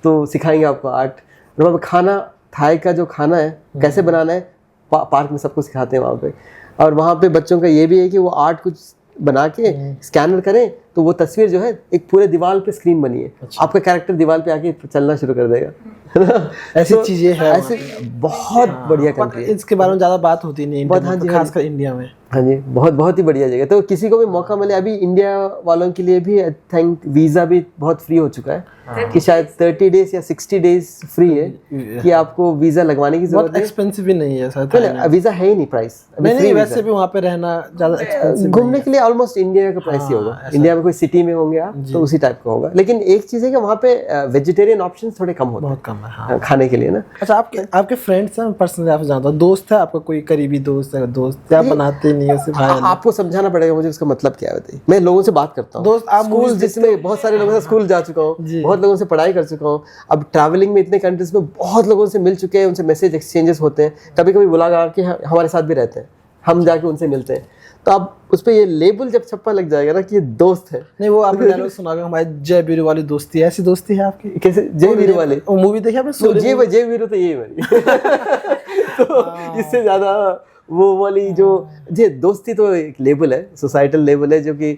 तो सिखाएंगे आपको आर्ट। वहाँ पे खाना, थाई का जो खाना है कैसे बनाना है पार्क में सबको सिखाते हैं वहाँ पे। और वहाँ पे बच्चों का ये भी है कि वो आर्ट कुछ बना के स्कैनर करें तो वो तस्वीर जो है एक पूरे दीवार पे स्क्रीन बनी है। आपका कैरेक्टर दीवार पे आके चलना शुरू कर देगा, है ना? ऐसी चीजें हैं, ऐसे बहुत बढ़िया कंट्री है। इसके बारे में ज्यादा बात होती नहीं है, खासकर इंडिया में। हाँ जी, बहुत ही बढ़िया जगह। तो किसी को भी मौका मिले, अभी इंडिया वालों के लिए भी आई थिंक वीज़ा भी बहुत फ्री हो चुका है कि शायद 30 डेज या 60 डेज फ्री है कि आपको वीज़ा लगवाने की जरूरत नहीं। एक्सपेंसिव भी नहीं है सर, वीज़ा है ही नहीं, प्राइस नहीं। वैसे भी वहाँ पे रहना ज़्यादा एक्सपेंसिव, घूमने के लिए ऑलमोस्ट इंडिया का प्राइस ही होगा। इंडिया में कोई सिटी में होंगे आप तो उसी टाइप का होगा। लेकिन एक चीज़ है कि वहाँ पे वेजिटेरियन ऑप्शन थोड़े कम होते हैं, बहुत कम है खाने के लिए ना। अच्छा, आपके फ्रेंड्स हैं पर्सनली, आप जानता हूँ, दोस्त है आपका कोई करीबी दोस्त है? दोस्त आप बनाते नहीं हो, भाई आपको समझाना पड़ेगा मुझे उसका मतलब क्या है, बताइए। मैं लोगों से बात करता हूँ, दोस्त आप स्कूल जिसमें बहुत सारे लोगों से स्कूल जा चुका हूँ, बहुत लोगों से पढ़ाई कर चुका हूँ। अब ट्रैवलिंग में इतने कंट्रीज में बहुत लोगों से मिल चुके हैं, उनसे मैसेज एक्सचेंजेस होते हैं, कभी कभी बुला के हमारे साथ भी रहते हैं, हम जाके उनसे मिलते हैं। तो अब उस पर ये लेबल जब छप्पा लग जाएगा ना कि ये दोस्त है। नहीं, वो आपने डायलॉग सुना होगा, हमारी जय वीरू वाली दोस्ती है, ऐसी दोस्ती है आपकी? कैसे जय वीरू वाले? वो मूवी देखी आपने? जय वीरू तो यही मेरी तो इससे ज्यादा वो वाली जो ये दोस्ती तो एक लेबल है, सोसाइटल लेबल है, जो कि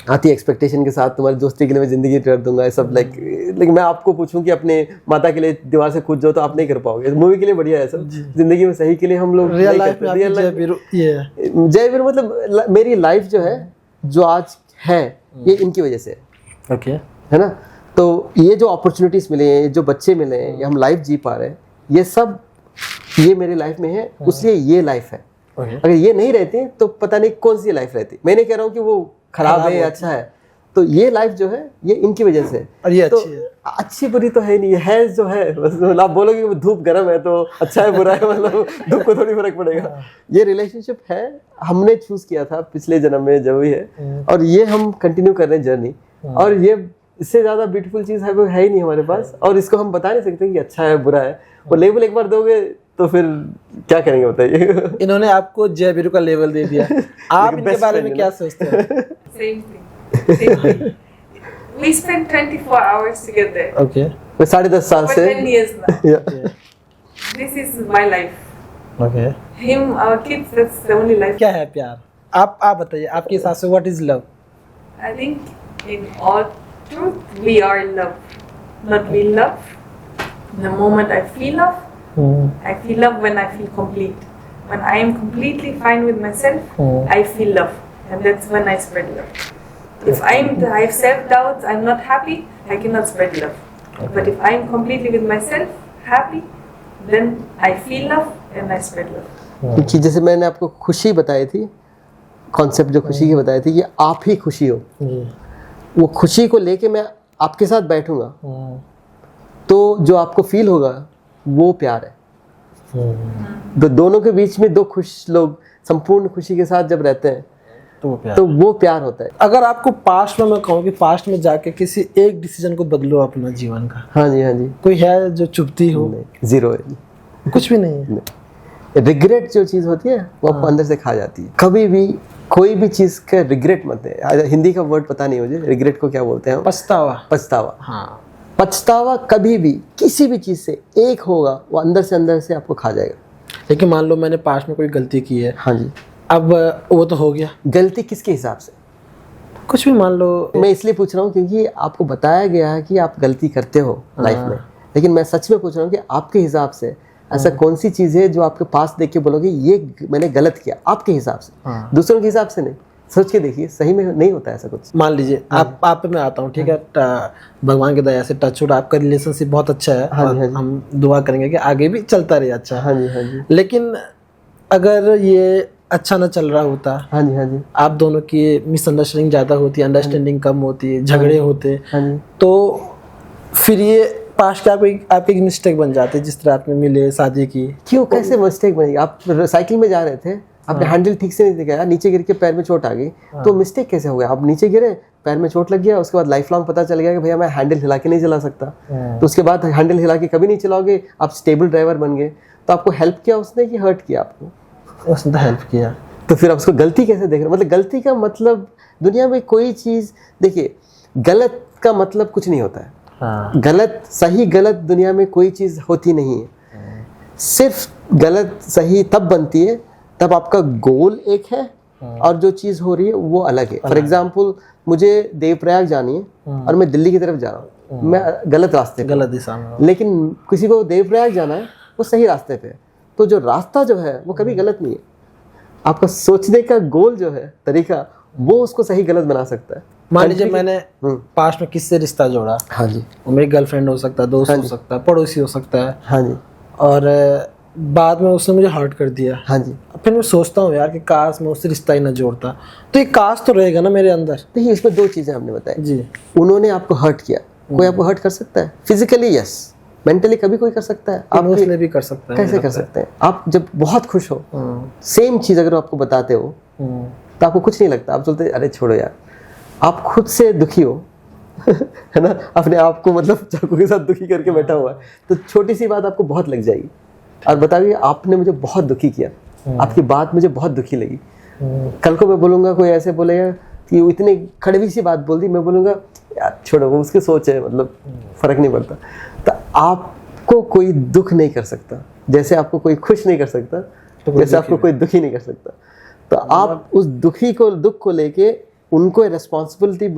आती एक्सपेक्टेशन के साथ, तुम्हारी दोस्ती के लिए मैं जिंदगी कर दूंगा, सब लेकिन मैं आपको पूछूं कि अपने माता के लिए दीवार से कूद जाओ तो आप नहीं कर पाओगे। मूवी के लिए बढ़िया है सब, जिंदगी में सही के लिए हम लोग रियल लाइफ में जय वीरू मतलब मेरी लाइफ जो है, जो आज है, ये इनकी वजह से है। ओके, है ना? तो ये जो अपॉर्चुनिटीज मिले हैं, जो बच्चे मिले हैं, ये हम लाइफ जी पा रहे हैं, ये सब ये मेरी लाइफ में है, इसलिए ये लाइफ है। अगर ये नहीं रहती तो पता नहीं कौन सी लाइफ रहती। मैं नहीं कह रहा हूँ कि वो खराब है या अच्छा है, तो ये लाइफ जो है ये इनकी वजह से। और ये तो अच्छी है, अच्छी बुरी तो है नहीं, है जो है बस। आप बोलोगे कि धूप गर्म है तो अच्छा है बुरा है, मतलब धूप को थोड़ी फर्क पड़ेगा। ये रिलेशनशिप है, हमने चूज किया था पिछले जन्म में जो भी है, और ये हम कंटिन्यू कर रहे हैं जर्नी। और ये इससे ज्यादा ब्यूटीफुल चीज है वो है ही नहीं हमारे पास, और इसको हम बता नहीं सकते कि अच्छा है बुरा है। वो लेबल एक बार दोगे तो फिर क्या करेंगे बताइए। इन्होंने आपको जय वीरू का लेवल दे दिया। आप इनके बारे में क्या सोचते हैं? Same thing. We spent 24 hours together. Okay. मैं 10.5 साल For से 10 years now. Yeah. This is my life. Okay. Him, our kids, that's the only life. क्या है प्यार? आप बताइए, आपके हिसाब से what is love? I think in all truth, we are in love. Not we love. The moment I feel love, I feel love when I feel complete. When I am completely fine with myself, I feel love. And that's when I spread love. If I have self-doubts, I'm not happy, I cannot spread love. But if I'm completely with myself, happy, then I feel love and I spread love. क्योंकि जैसे मैंने आपको खुशी बताई थी, concept जो खुशी की बताई थी कि आप ही खुशी हो, वो खुशी को लेके मैं आपके साथ बैठूंगा तो जो आपको फील होगा वो प्यार है। दोनों के बीच में दो खुश लोग संपूर्ण खुशी के साथ जब रहते हैं तो वो प्यार होता है। अगर आपको पास्ट में, मैं कहूँ कि पास्ट में जाके किसी एक डिसीजन को बदलो अपना जीवन का, हाँ जी, हाँ जी, कोई है जो चुभती हो? जीरो है, कुछ भी नहीं है। रिग्रेट जो चीज होती है वो आपको अंदर से खा जाती है। कभी भी कोई भी चीज का रिग्रेट मत है, हिंदी का वर्ड पता नहीं मुझे, रिग्रेट को क्या बोलते हैं? पछतावा। पछतावा, हाँ। पछतावा कभी भी किसी भी चीज से एक होगा, वो अंदर से आपको खा जाएगा। लेकिन मान लो मैंने पास्ट में कोई गलती की है, हाँ जी, अब वो तो हो गया। गलती किसके हिसाब से? कुछ भी मान लो। मैं इसलिए पूछ रहा हूँ क्योंकि आपको बताया गया है कि आप गलती करते हो लाइफ में, लेकिन मैं सच में पूछ रहा हूँ कि आपके हिसाब से ऐसा कौन सी चीज है जो आपके पास देख के बोलोगे ये मैंने गलत किया, आपके हिसाब से, दूसरों के हिसाब से नहीं। सोच के देखिए, सही में नहीं होता ऐसा कुछ। मान लीजिए आप पे मैं आता हूँ, ठीक है, भगवान की दया से टचवुड आपका रिलेशनशिप बहुत अच्छा है, और हम दुआ करेंगे कि आगे भी चलता रहे अच्छा। हाँ जी, हाँ जी। लेकिन अगर ये अच्छा ना चल रहा होता, हाँ जी, हाँ जी, आप दोनों की मिसअंडरस्टैंडिंग ज़्यादा होती, अंडरस्टैंडिंग कम होती, झगड़े होते, तो फिर ये पास्ट आपके एक मिस्टेक बन जाते, जिस तरह आपने मिले, शादी की। क्यों, कैसे मिस्टेक बनेगी? आप साइकिल में जा रहे थे, आपने हैंडल ठीक से नहीं दिखाया, नीचे गिर के पैर में चोट आ गई, तो मिस्टेक कैसे हो गया? आप नीचे गिरे, पैर में चोट लग गया, उसके बाद लाइफ लॉन्ग पता चल गया कि भैया मैं हैंडल हिला के नहीं चला सकता, तो उसके बाद हैंडल हिला के कभी नहीं चलाओगे, आप स्टेबल ड्राइवर बन गए। तो आपको हेल्प किया उसने कि हर्ट किया आपको? उसने तो हेल्प किया। तो फिर आप उसको गलती कैसे देख रहे हो? मतलब गलती का मतलब दुनिया में कोई चीज़, देखिए गलत का मतलब कुछ नहीं होता है। गलत, सही गलत दुनिया में कोई चीज़ होती नहीं है। सिर्फ गलत सही तब बनती है तब आपका गोल एक है और जो चीज़ हो रही है वो अलग है। फॉर एग्जाम्पल मुझे देवप्रयाग जानी है और मैं दिल्ली की तरफ जा रहा हूँ, मैं गलत रास्ते पे, गलत दिशा में, लेकिन किसी को देवप्रयाग जाना है वो सही रास्ते पे है। तो जो रास्ता जो है वो कभी गलत नहीं है, आपका सोचने का गोल जो है तरीका वो उसको सही गलत बना सकता है। मान लीजिए मैंने पास्ट में किससे रिश्ता जोड़ा, हाँ जी, वो मेरी गर्लफ्रेंड हो सकता है, दोस्त हो सकता है, पड़ोसी हो सकता है, हाँ जी, और बाद में उसने मुझे हर्ट कर दिया, हाँ जी। फिर मैं सोचता हूँ यार कि काश मैं उससे रिश्ता ही ना जोड़ता, तो ये काश तो रहेगा ना मेरे अंदर। देखिए इसमें दो चीज़ें हमने बताई जी। उन्होंने आपको हर्ट किया, कोई आपको हर्ट कर सकता है फिजिकली, यस, मेंटली कभी कोई कर सकता है, आप इमोशनली भी कर सकता है। कैसे कर सकते हैं? आप जब बहुत खुश हो सेम चीज़ अगर आपको बताते हो तो आपको कुछ नहीं लगता, आप बोलते अरे छोड़ो यार। आप खुद से दुखी हो है ना, अपने आप को मतलब चाकू के साथ दुखी करके बैठा हुआ है, तो छोटी सी बात आपको बहुत लग जाएगी और बताइए आपने मुझे बहुत दुखी किया, आपकी बात मुझे बहुत दुखी लगी। कल को मैं बोलूँगा, कोई ऐसे बोलेगा कि वो इतनी कड़वी सी बात बोल दी, मैं बोलूँगा यार छोड़ो वो उसकी सोच है, मतलब फर्क नहीं पड़ता। तो आपको कोई दुख नहीं कर सकता जैसे आपको कोई खुश नहीं कर सकता, जैसे आपको कोई दुखी नहीं कर सकता। तो आप उस दुख को लेके उनको रिस्पॉन्सिबल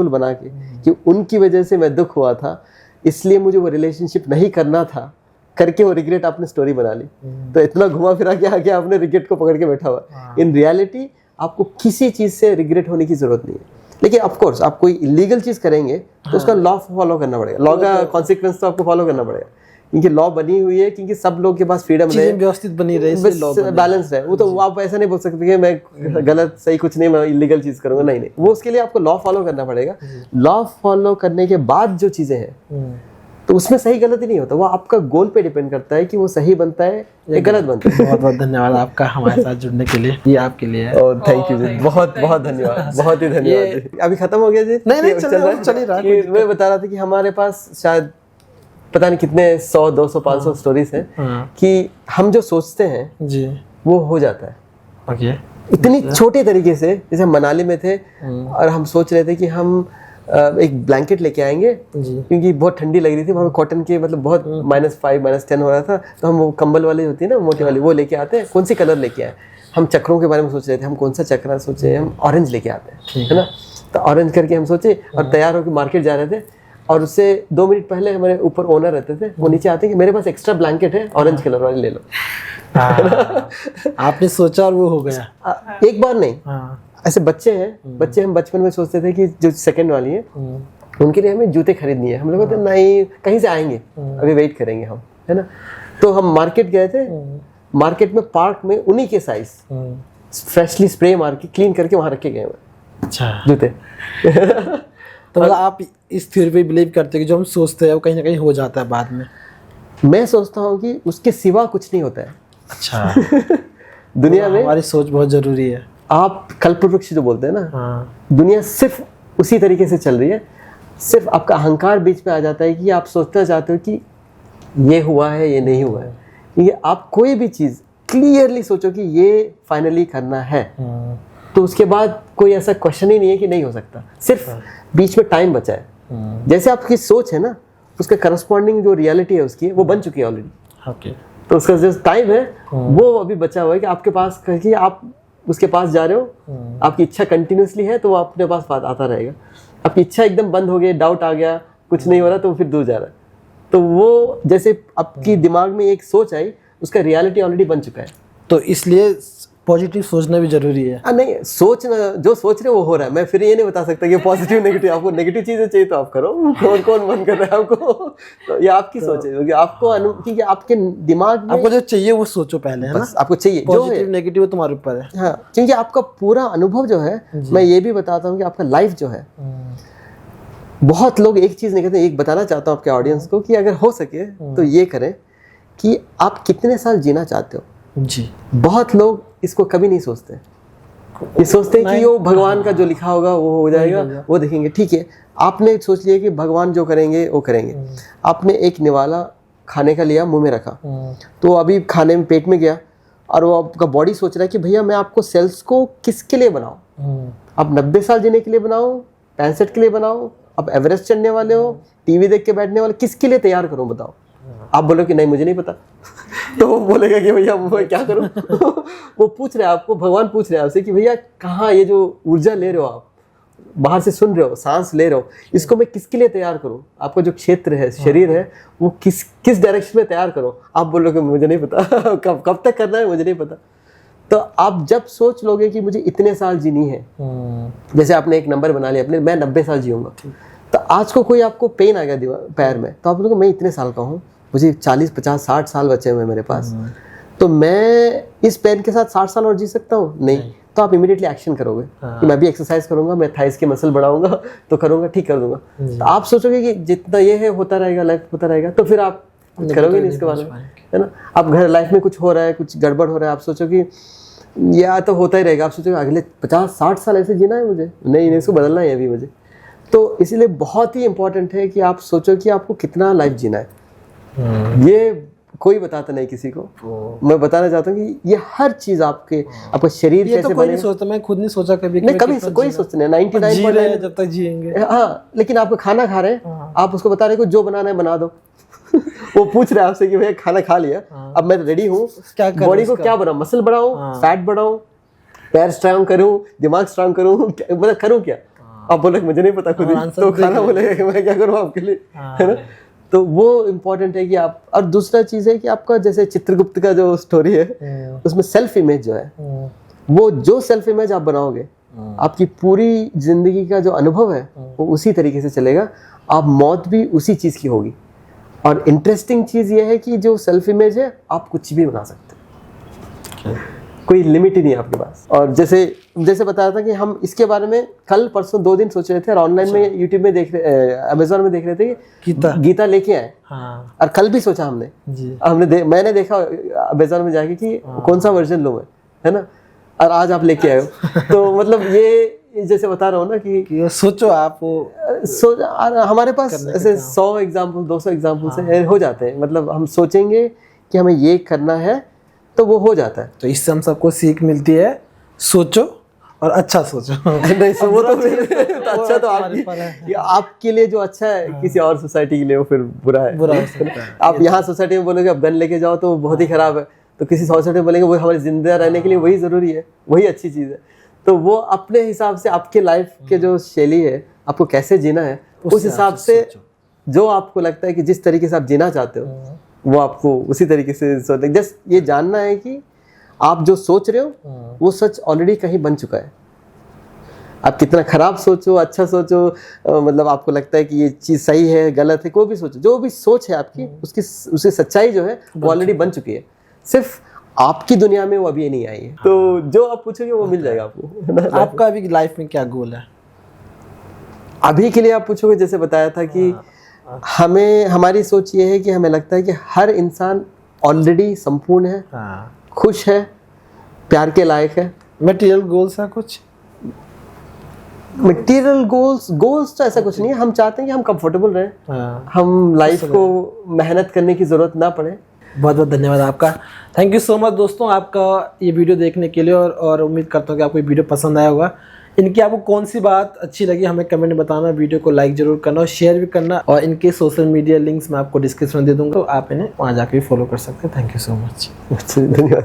बना के कि उनकी वजह से मैं दुख हुआ था, इसलिए मुझे वो रिलेशनशिप नहीं करना था करके वो रिग्रेट आपने स्टोरी बना ली। तो इतना घुमा फिरा के आके आपने रिग्रेट को पकड़ के बैठा हुआ। इन रियलिटी आपको किसी चीज़ से रिग्रेट होने की जरूरत नहीं है, लेकिन ऑफ कोर्स आप कोई इलीगल चीज़ करेंगे तो उसका लॉ फॉलो करना पड़ेगा, लॉ का कॉन्सिक्वेंस तो आपको फॉलो करना पड़ेगा, क्योंकि लॉ बनी हुई है, क्योंकि सब लोग के पास फ्रीडम है, व्यवस्थित बनी रहे, बैलेंस है। वो तो आप ऐसा नहीं बोल सकते कि मैं गलत सही कुछ नहीं, मैं इलीगल चीज करूंगा, नहीं, वो उसके लिए आपको लॉ फॉलो करना पड़ेगा। लॉ फॉलो करने के बाद जो चीजें हैं तो उसमें सही गलत ही नहीं होता, वो आपका गोल पे डिपेंड करता है कि वो सही बनता है या गलत बनता है। बहुत बहुत धन्यवाद आपका हमारे साथ जुड़ने के लिए, ये आपके लिए है। थैंक यू जी, बहुत बहुत धन्यवाद, बहुत ही धन्यवाद। अभी खत्म हो गया जी? नहीं चल ही रहा है। मैं बता रहा था कि हमारे पास शायद पता नहीं कितने 100, 200, 500 स्टोरीज हैं कि हम जो सोचते हैं जी वो हो जाता है। ओके, इतनी छोटे तरीके से, जैसे हम मनाली में थे और हम सोच रहे थे कि हम एक ब्लैंकेट लेके आएंगे क्योंकि बहुत ठंडी लग रही थी वहाँ, कॉटन के मतलब बहुत -5, -10 हो रहा था, तो हम वो कंबल वाली होती है ना मोटी वाली, वो लेके आते हैं। कौन सी कलर लेके आए? हम चक्रों के बारे में सोच रहे थे, हम कौन सा चक्रा सोचे, हम ऑरेंज लेके आते हैं, है ना। तो ऑरेंज करके हम सोचे और तैयार होकर मार्केट जा रहे थे, और उससे 2 मिनट पहले हमारे ऊपर ओनर रहते थे, वो नीचे आते हैं कि मेरे पास एक्स्ट्रा ब्लैंकेट है, ऑरेंज कलर वाली ले लो। आपने सोचा और वो हो गया। एक बार नहीं, ऐसे बच्चे हम बचपन में सोचते थे कि जो सेकंड वाली है उनके लिए हमें जूते खरीदनी है, हम लोग कहते नहीं कहीं से आएंगे, अभी वेट करेंगे हम, है ना। तो हम मार्केट गए थे, मार्केट में पार्क में उन्हीं के साइज फ्रेशली स्प्रे मार के क्लीन करके वहां रखे गए जूते। तो मतलब आप इस थ्योरी पे बिलीव करते हैं कि जो हम सोचते हैं वो कहीं ना कहीं हो जाता है बाद में? मैं सोचता हूँ कि उसके सिवा कुछ नहीं होता है। अच्छा। दुनिया में हमारी सोच बहुत जरूरी है। आप कल्पवृक्ष जो बोलते हैं ना, दुनिया सिर्फ उसी तरीके से चल रही है, सिर्फ आपका अहंकार बीच में आ जाता है कि आप सोचना चाहते हो कि ये हुआ है ये नहीं हुआ है। ये आप कोई भी चीज़ क्लियरली सोचो कि ये फाइनली करना है, तो उसके बाद कोई ऐसा क्वेश्चन ही नहीं है कि नहीं हो सकता, सिर्फ बीच में टाइम बचा है। जैसे आपकी सोच है ना, उसके करस्पॉन्डिंग जो रियलिटी है उसकी वो बन चुकी है ऑलरेडी। ओके, तो उसका जो टाइम है वो अभी बचा हुआ है कि आपके पास, कि आप उसके पास जा रहे हो, आपकी इच्छा कंटिन्यूसली है तो वो अपने पास आता रहेगा। आपकी इच्छा एकदम बंद हो गई, डाउट आ गया, कुछ नहीं हो रहा, तो वो फिर दूर जा रहा है। तो वो जैसे आपकी दिमाग में एक सोच आई, उसका रियलिटी ऑलरेडी बन चुका है। तो इसलिए पॉजिटिव सोचना भी जरूरी है। नहीं, सोचना जो सोच रहे हो वो हो रहा है। मैं फिर ये नहीं बता सकता कि पॉजिटिव नेगेटिव, आपको नेगेटिव चीजें चाहिए तो आप करो, कौन मन कर रहा है आपको, तो ये आपकी सोच है, क्योंकि आपको क्योंकि आपके दिमाग में आपको जो चाहिए वो सोचो पहले, है ना। आपको चाहिए पॉजिटिव नेगेटिव तुम्हारे ऊपर है। हाँ, क्योंकि आपका पूरा अनुभव जो है, मैं ये भी बताता हूँ कि आपका लाइफ जो है, बहुत लोग एक चीज नहीं कहते, एक बताना चाहता हूँ आपके ऑडियंस को कि अगर हो सके तो ये करें कि आप कितने साल जीना चाहते हो जी। बहुत लोग इसको कभी नहीं सोचते, ये सोचते हैं कि वो भगवान का जो लिखा होगा वो हो जाएगा, वो देखेंगे। ठीक है, आपने सोच लिया कि भगवान जो करेंगे वो करेंगे। आपने एक निवाला खाने का लिया, मुंह में रखा, तो अभी खाने में पेट में गया, और वो आपका बॉडी सोच रहा है कि भैया मैं आपको सेल्स को किसके लिए बनाऊं, आप 90 साल जीने के लिए बनाओ, 65 के लिए बनाओ, आप एवरेस्ट चढ़ने वाले हो, टीवी देख के बैठने वाले, किसके लिए तैयार करूं बताओ। आप बोलो कि नहीं मुझे नहीं पता तो वो बोलेगा कि भैया मैं क्या करूं वो पूछ रहे हैं आपको, भगवान पूछ रहे हैं आपसे कि भैया कहाँ ये जो ऊर्जा ले रहे हो आप, बाहर से सुन रहे हो, सांस ले रहे हो, इसको मैं किसके लिए तैयार करूं? आपका जो क्षेत्र है, शरीर है, वो किस डायरेक्शन में तैयार करो? आप बोलोगे मुझे नहीं पता कब तक करना है मुझे नहीं पता। तो आप जब सोच लोगे कि मुझे इतने साल जीनी है, जैसे आपने एक नंबर बना लिया अपने, मैं 90 साल जीऊंगा, तो आज को कोई आपको पेन आ गया पैर में, तो आप बोलोगे मैं इतने साल का हूँ, मुझे 40 50 60 साल बचे हुए मेरे पास, तो मैं इस पेन के साथ 60 साल और जी सकता हूँ? नहीं। तो आप इमीडिएटली एक्शन करोगे कि मैं भी एक्सरसाइज करूंगा, मैं थाइस की मसल बढ़ाऊंगा तो करूंगा, ठीक कर दूंगा। तो आप सोचोगे कि जितना ये है होता रहेगा, लाइफ होता रहेगा, तो फिर आप कुछ करोगे नहीं इसके बारे में, है ना। आप घर लाइफ में कुछ हो रहा है, कुछ गड़बड़ हो रहा है, आप सोचो कि यह तो होता ही रहेगा, आप सोचोगे अगले 50-60 साल ऐसे जीना है मुझे, नहीं इसको बदलना है अभी मुझे। तो इसीलिए बहुत ही इंपॉर्टेंट है कि आप सोचो कि आपको कितना लाइफ जीना है। ये कोई बताता नहीं किसी को। मैं बताना चाहता हूँ कि ये हर चीज आपका शरीर ये कैसे तो कोई नहीं सोचता, मैं खुद नहीं सोचा कभी नहीं, कभी कोई सोचता नहीं, 99% जब तक जिएंगे। हाँ, लेकिन आपको खाना खा रहे हैं, आप उसको बता रहे हो जो बनाना है बना दो वो पूछ रहे हैं आपसे कि भैया खाना खा लिया, अब मैं रेडी हूँ, बॉडी को क्या बनाऊं, मसल बढ़ाऊं, फैट बढ़ाऊं, पैर स्ट्रांग करूं, दिमाग स्ट्रांग करूं, मतलब करूं क्या? आप बोले मुझे नहीं पता खुद ही, तो खाना बोलेगा मैं क्या करूं आपके लिए, है ना। तो वो इम्पोर्टेंट है कि आप, और दूसरा चीज है कि आपका जैसे चित्रगुप्त का जो स्टोरी है, उसमें सेल्फ इमेज जो है, वो जो सेल्फ इमेज आप बनाओगे, आपकी पूरी जिंदगी का जो अनुभव है वो उसी तरीके से चलेगा, आप मौत भी उसी चीज की होगी। और इंटरेस्टिंग चीज ये है कि जो सेल्फ इमेज है आप कुछ भी बना सकते हैं, कोई लिमिट ही नहीं है आपके पास। और जैसे बताया था कि हम इसके बारे में कल परसों 2 दिन सोच रहे थे, और ऑनलाइन में यूट्यूब में देख रहे, अमेजोन में देख रहे थे कि गीता लेके आए। हाँ। और कल भी सोचा हमने मैंने देखा अमेजोन में जाके कि कौन सा वर्जन लूं मैं, है ना, और आज आप लेके आए हो। तो मतलब ये जैसे बता रहा हूँ ना कि सोचो आप, हमारे पास ऐसे 100 एग्जाम्पल 200 एग्जाम्पल से हो जाते हैं। मतलब हम सोचेंगे कि हमें ये करना है तो वो हो जाता है। तो इससे हम सबको सीख मिलती है, सोचो और अच्छा सोचो। नहीं वो तो अच्छा तो आपके लिए जो अच्छा है किसी और सोसाइटी के लिए वो फिर बुरा है। आप यहाँ सोसाइटी में बोलोगे अब गन लेके जाओ तो बहुत ही खराब है, तो किसी सोसाइटी में बोलेंगे वो हमारे जिंदा रहने के लिए वही जरूरी है, वही अच्छी चीज है। तो वो अपने हिसाब से आपके लाइफ के जो शैली है, आपको कैसे जीना है, उस हिसाब से जो आपको लगता है कि जिस तरीके से आप जीना चाहते हो वो आपको उसी तरीके से सोचना। जस्ट ये जानना है कि आप जो सोच रहे हो वो सच ऑलरेडी कहीं बन चुका है। आप कितना खराब सोचो, अच्छा सोचो, मतलब आपको लगता है कि ये चीज़ सही है गलत है, कोई भी सोचो, जो भी सोच है आपकी उसकी सच्चाई जो है वो ऑलरेडी बन चुकी है, सिर्फ आपकी दुनिया में वो अभी नहीं आई है। तो जो आप पूछोगे वो मिल जाएगा आपको। आपका अभी लाइफ में क्या गोल है? अभी के लिए आप पूछोगे, जैसे बताया था कि हमारी सोच ये है कि हमें लगता है कि हर इंसान ऑलरेडी संपूर्ण है, खुश है, प्यार के लायक है। मटेरियल गोल्स है कुछ? मटेरियल गोल्स तो ऐसा कुछ नहीं है। हम चाहते हैं कि हम कंफर्टेबल रहें, हम लाइफ को मेहनत करने की जरूरत ना पड़े। बहुत बहुत धन्यवाद आपका, थैंक यू सो मच दोस्तों आपका ये वीडियो देखने के लिए। और उम्मीद करता हूँ कि आपको ये वीडियो पसंद आया होगा। इनकी आपको कौन सी बात अच्छी लगी हमें कमेंट में बताना, वीडियो को लाइक जरूर करना और शेयर भी करना। और इनके सोशल मीडिया लिंक्स मैं आपको डिस्क्रिप्शन में दे दूंगा, तो आप इन्हें वहाँ जाकर भी फॉलो कर सकते हैं। Thank you so much. धन्यवाद।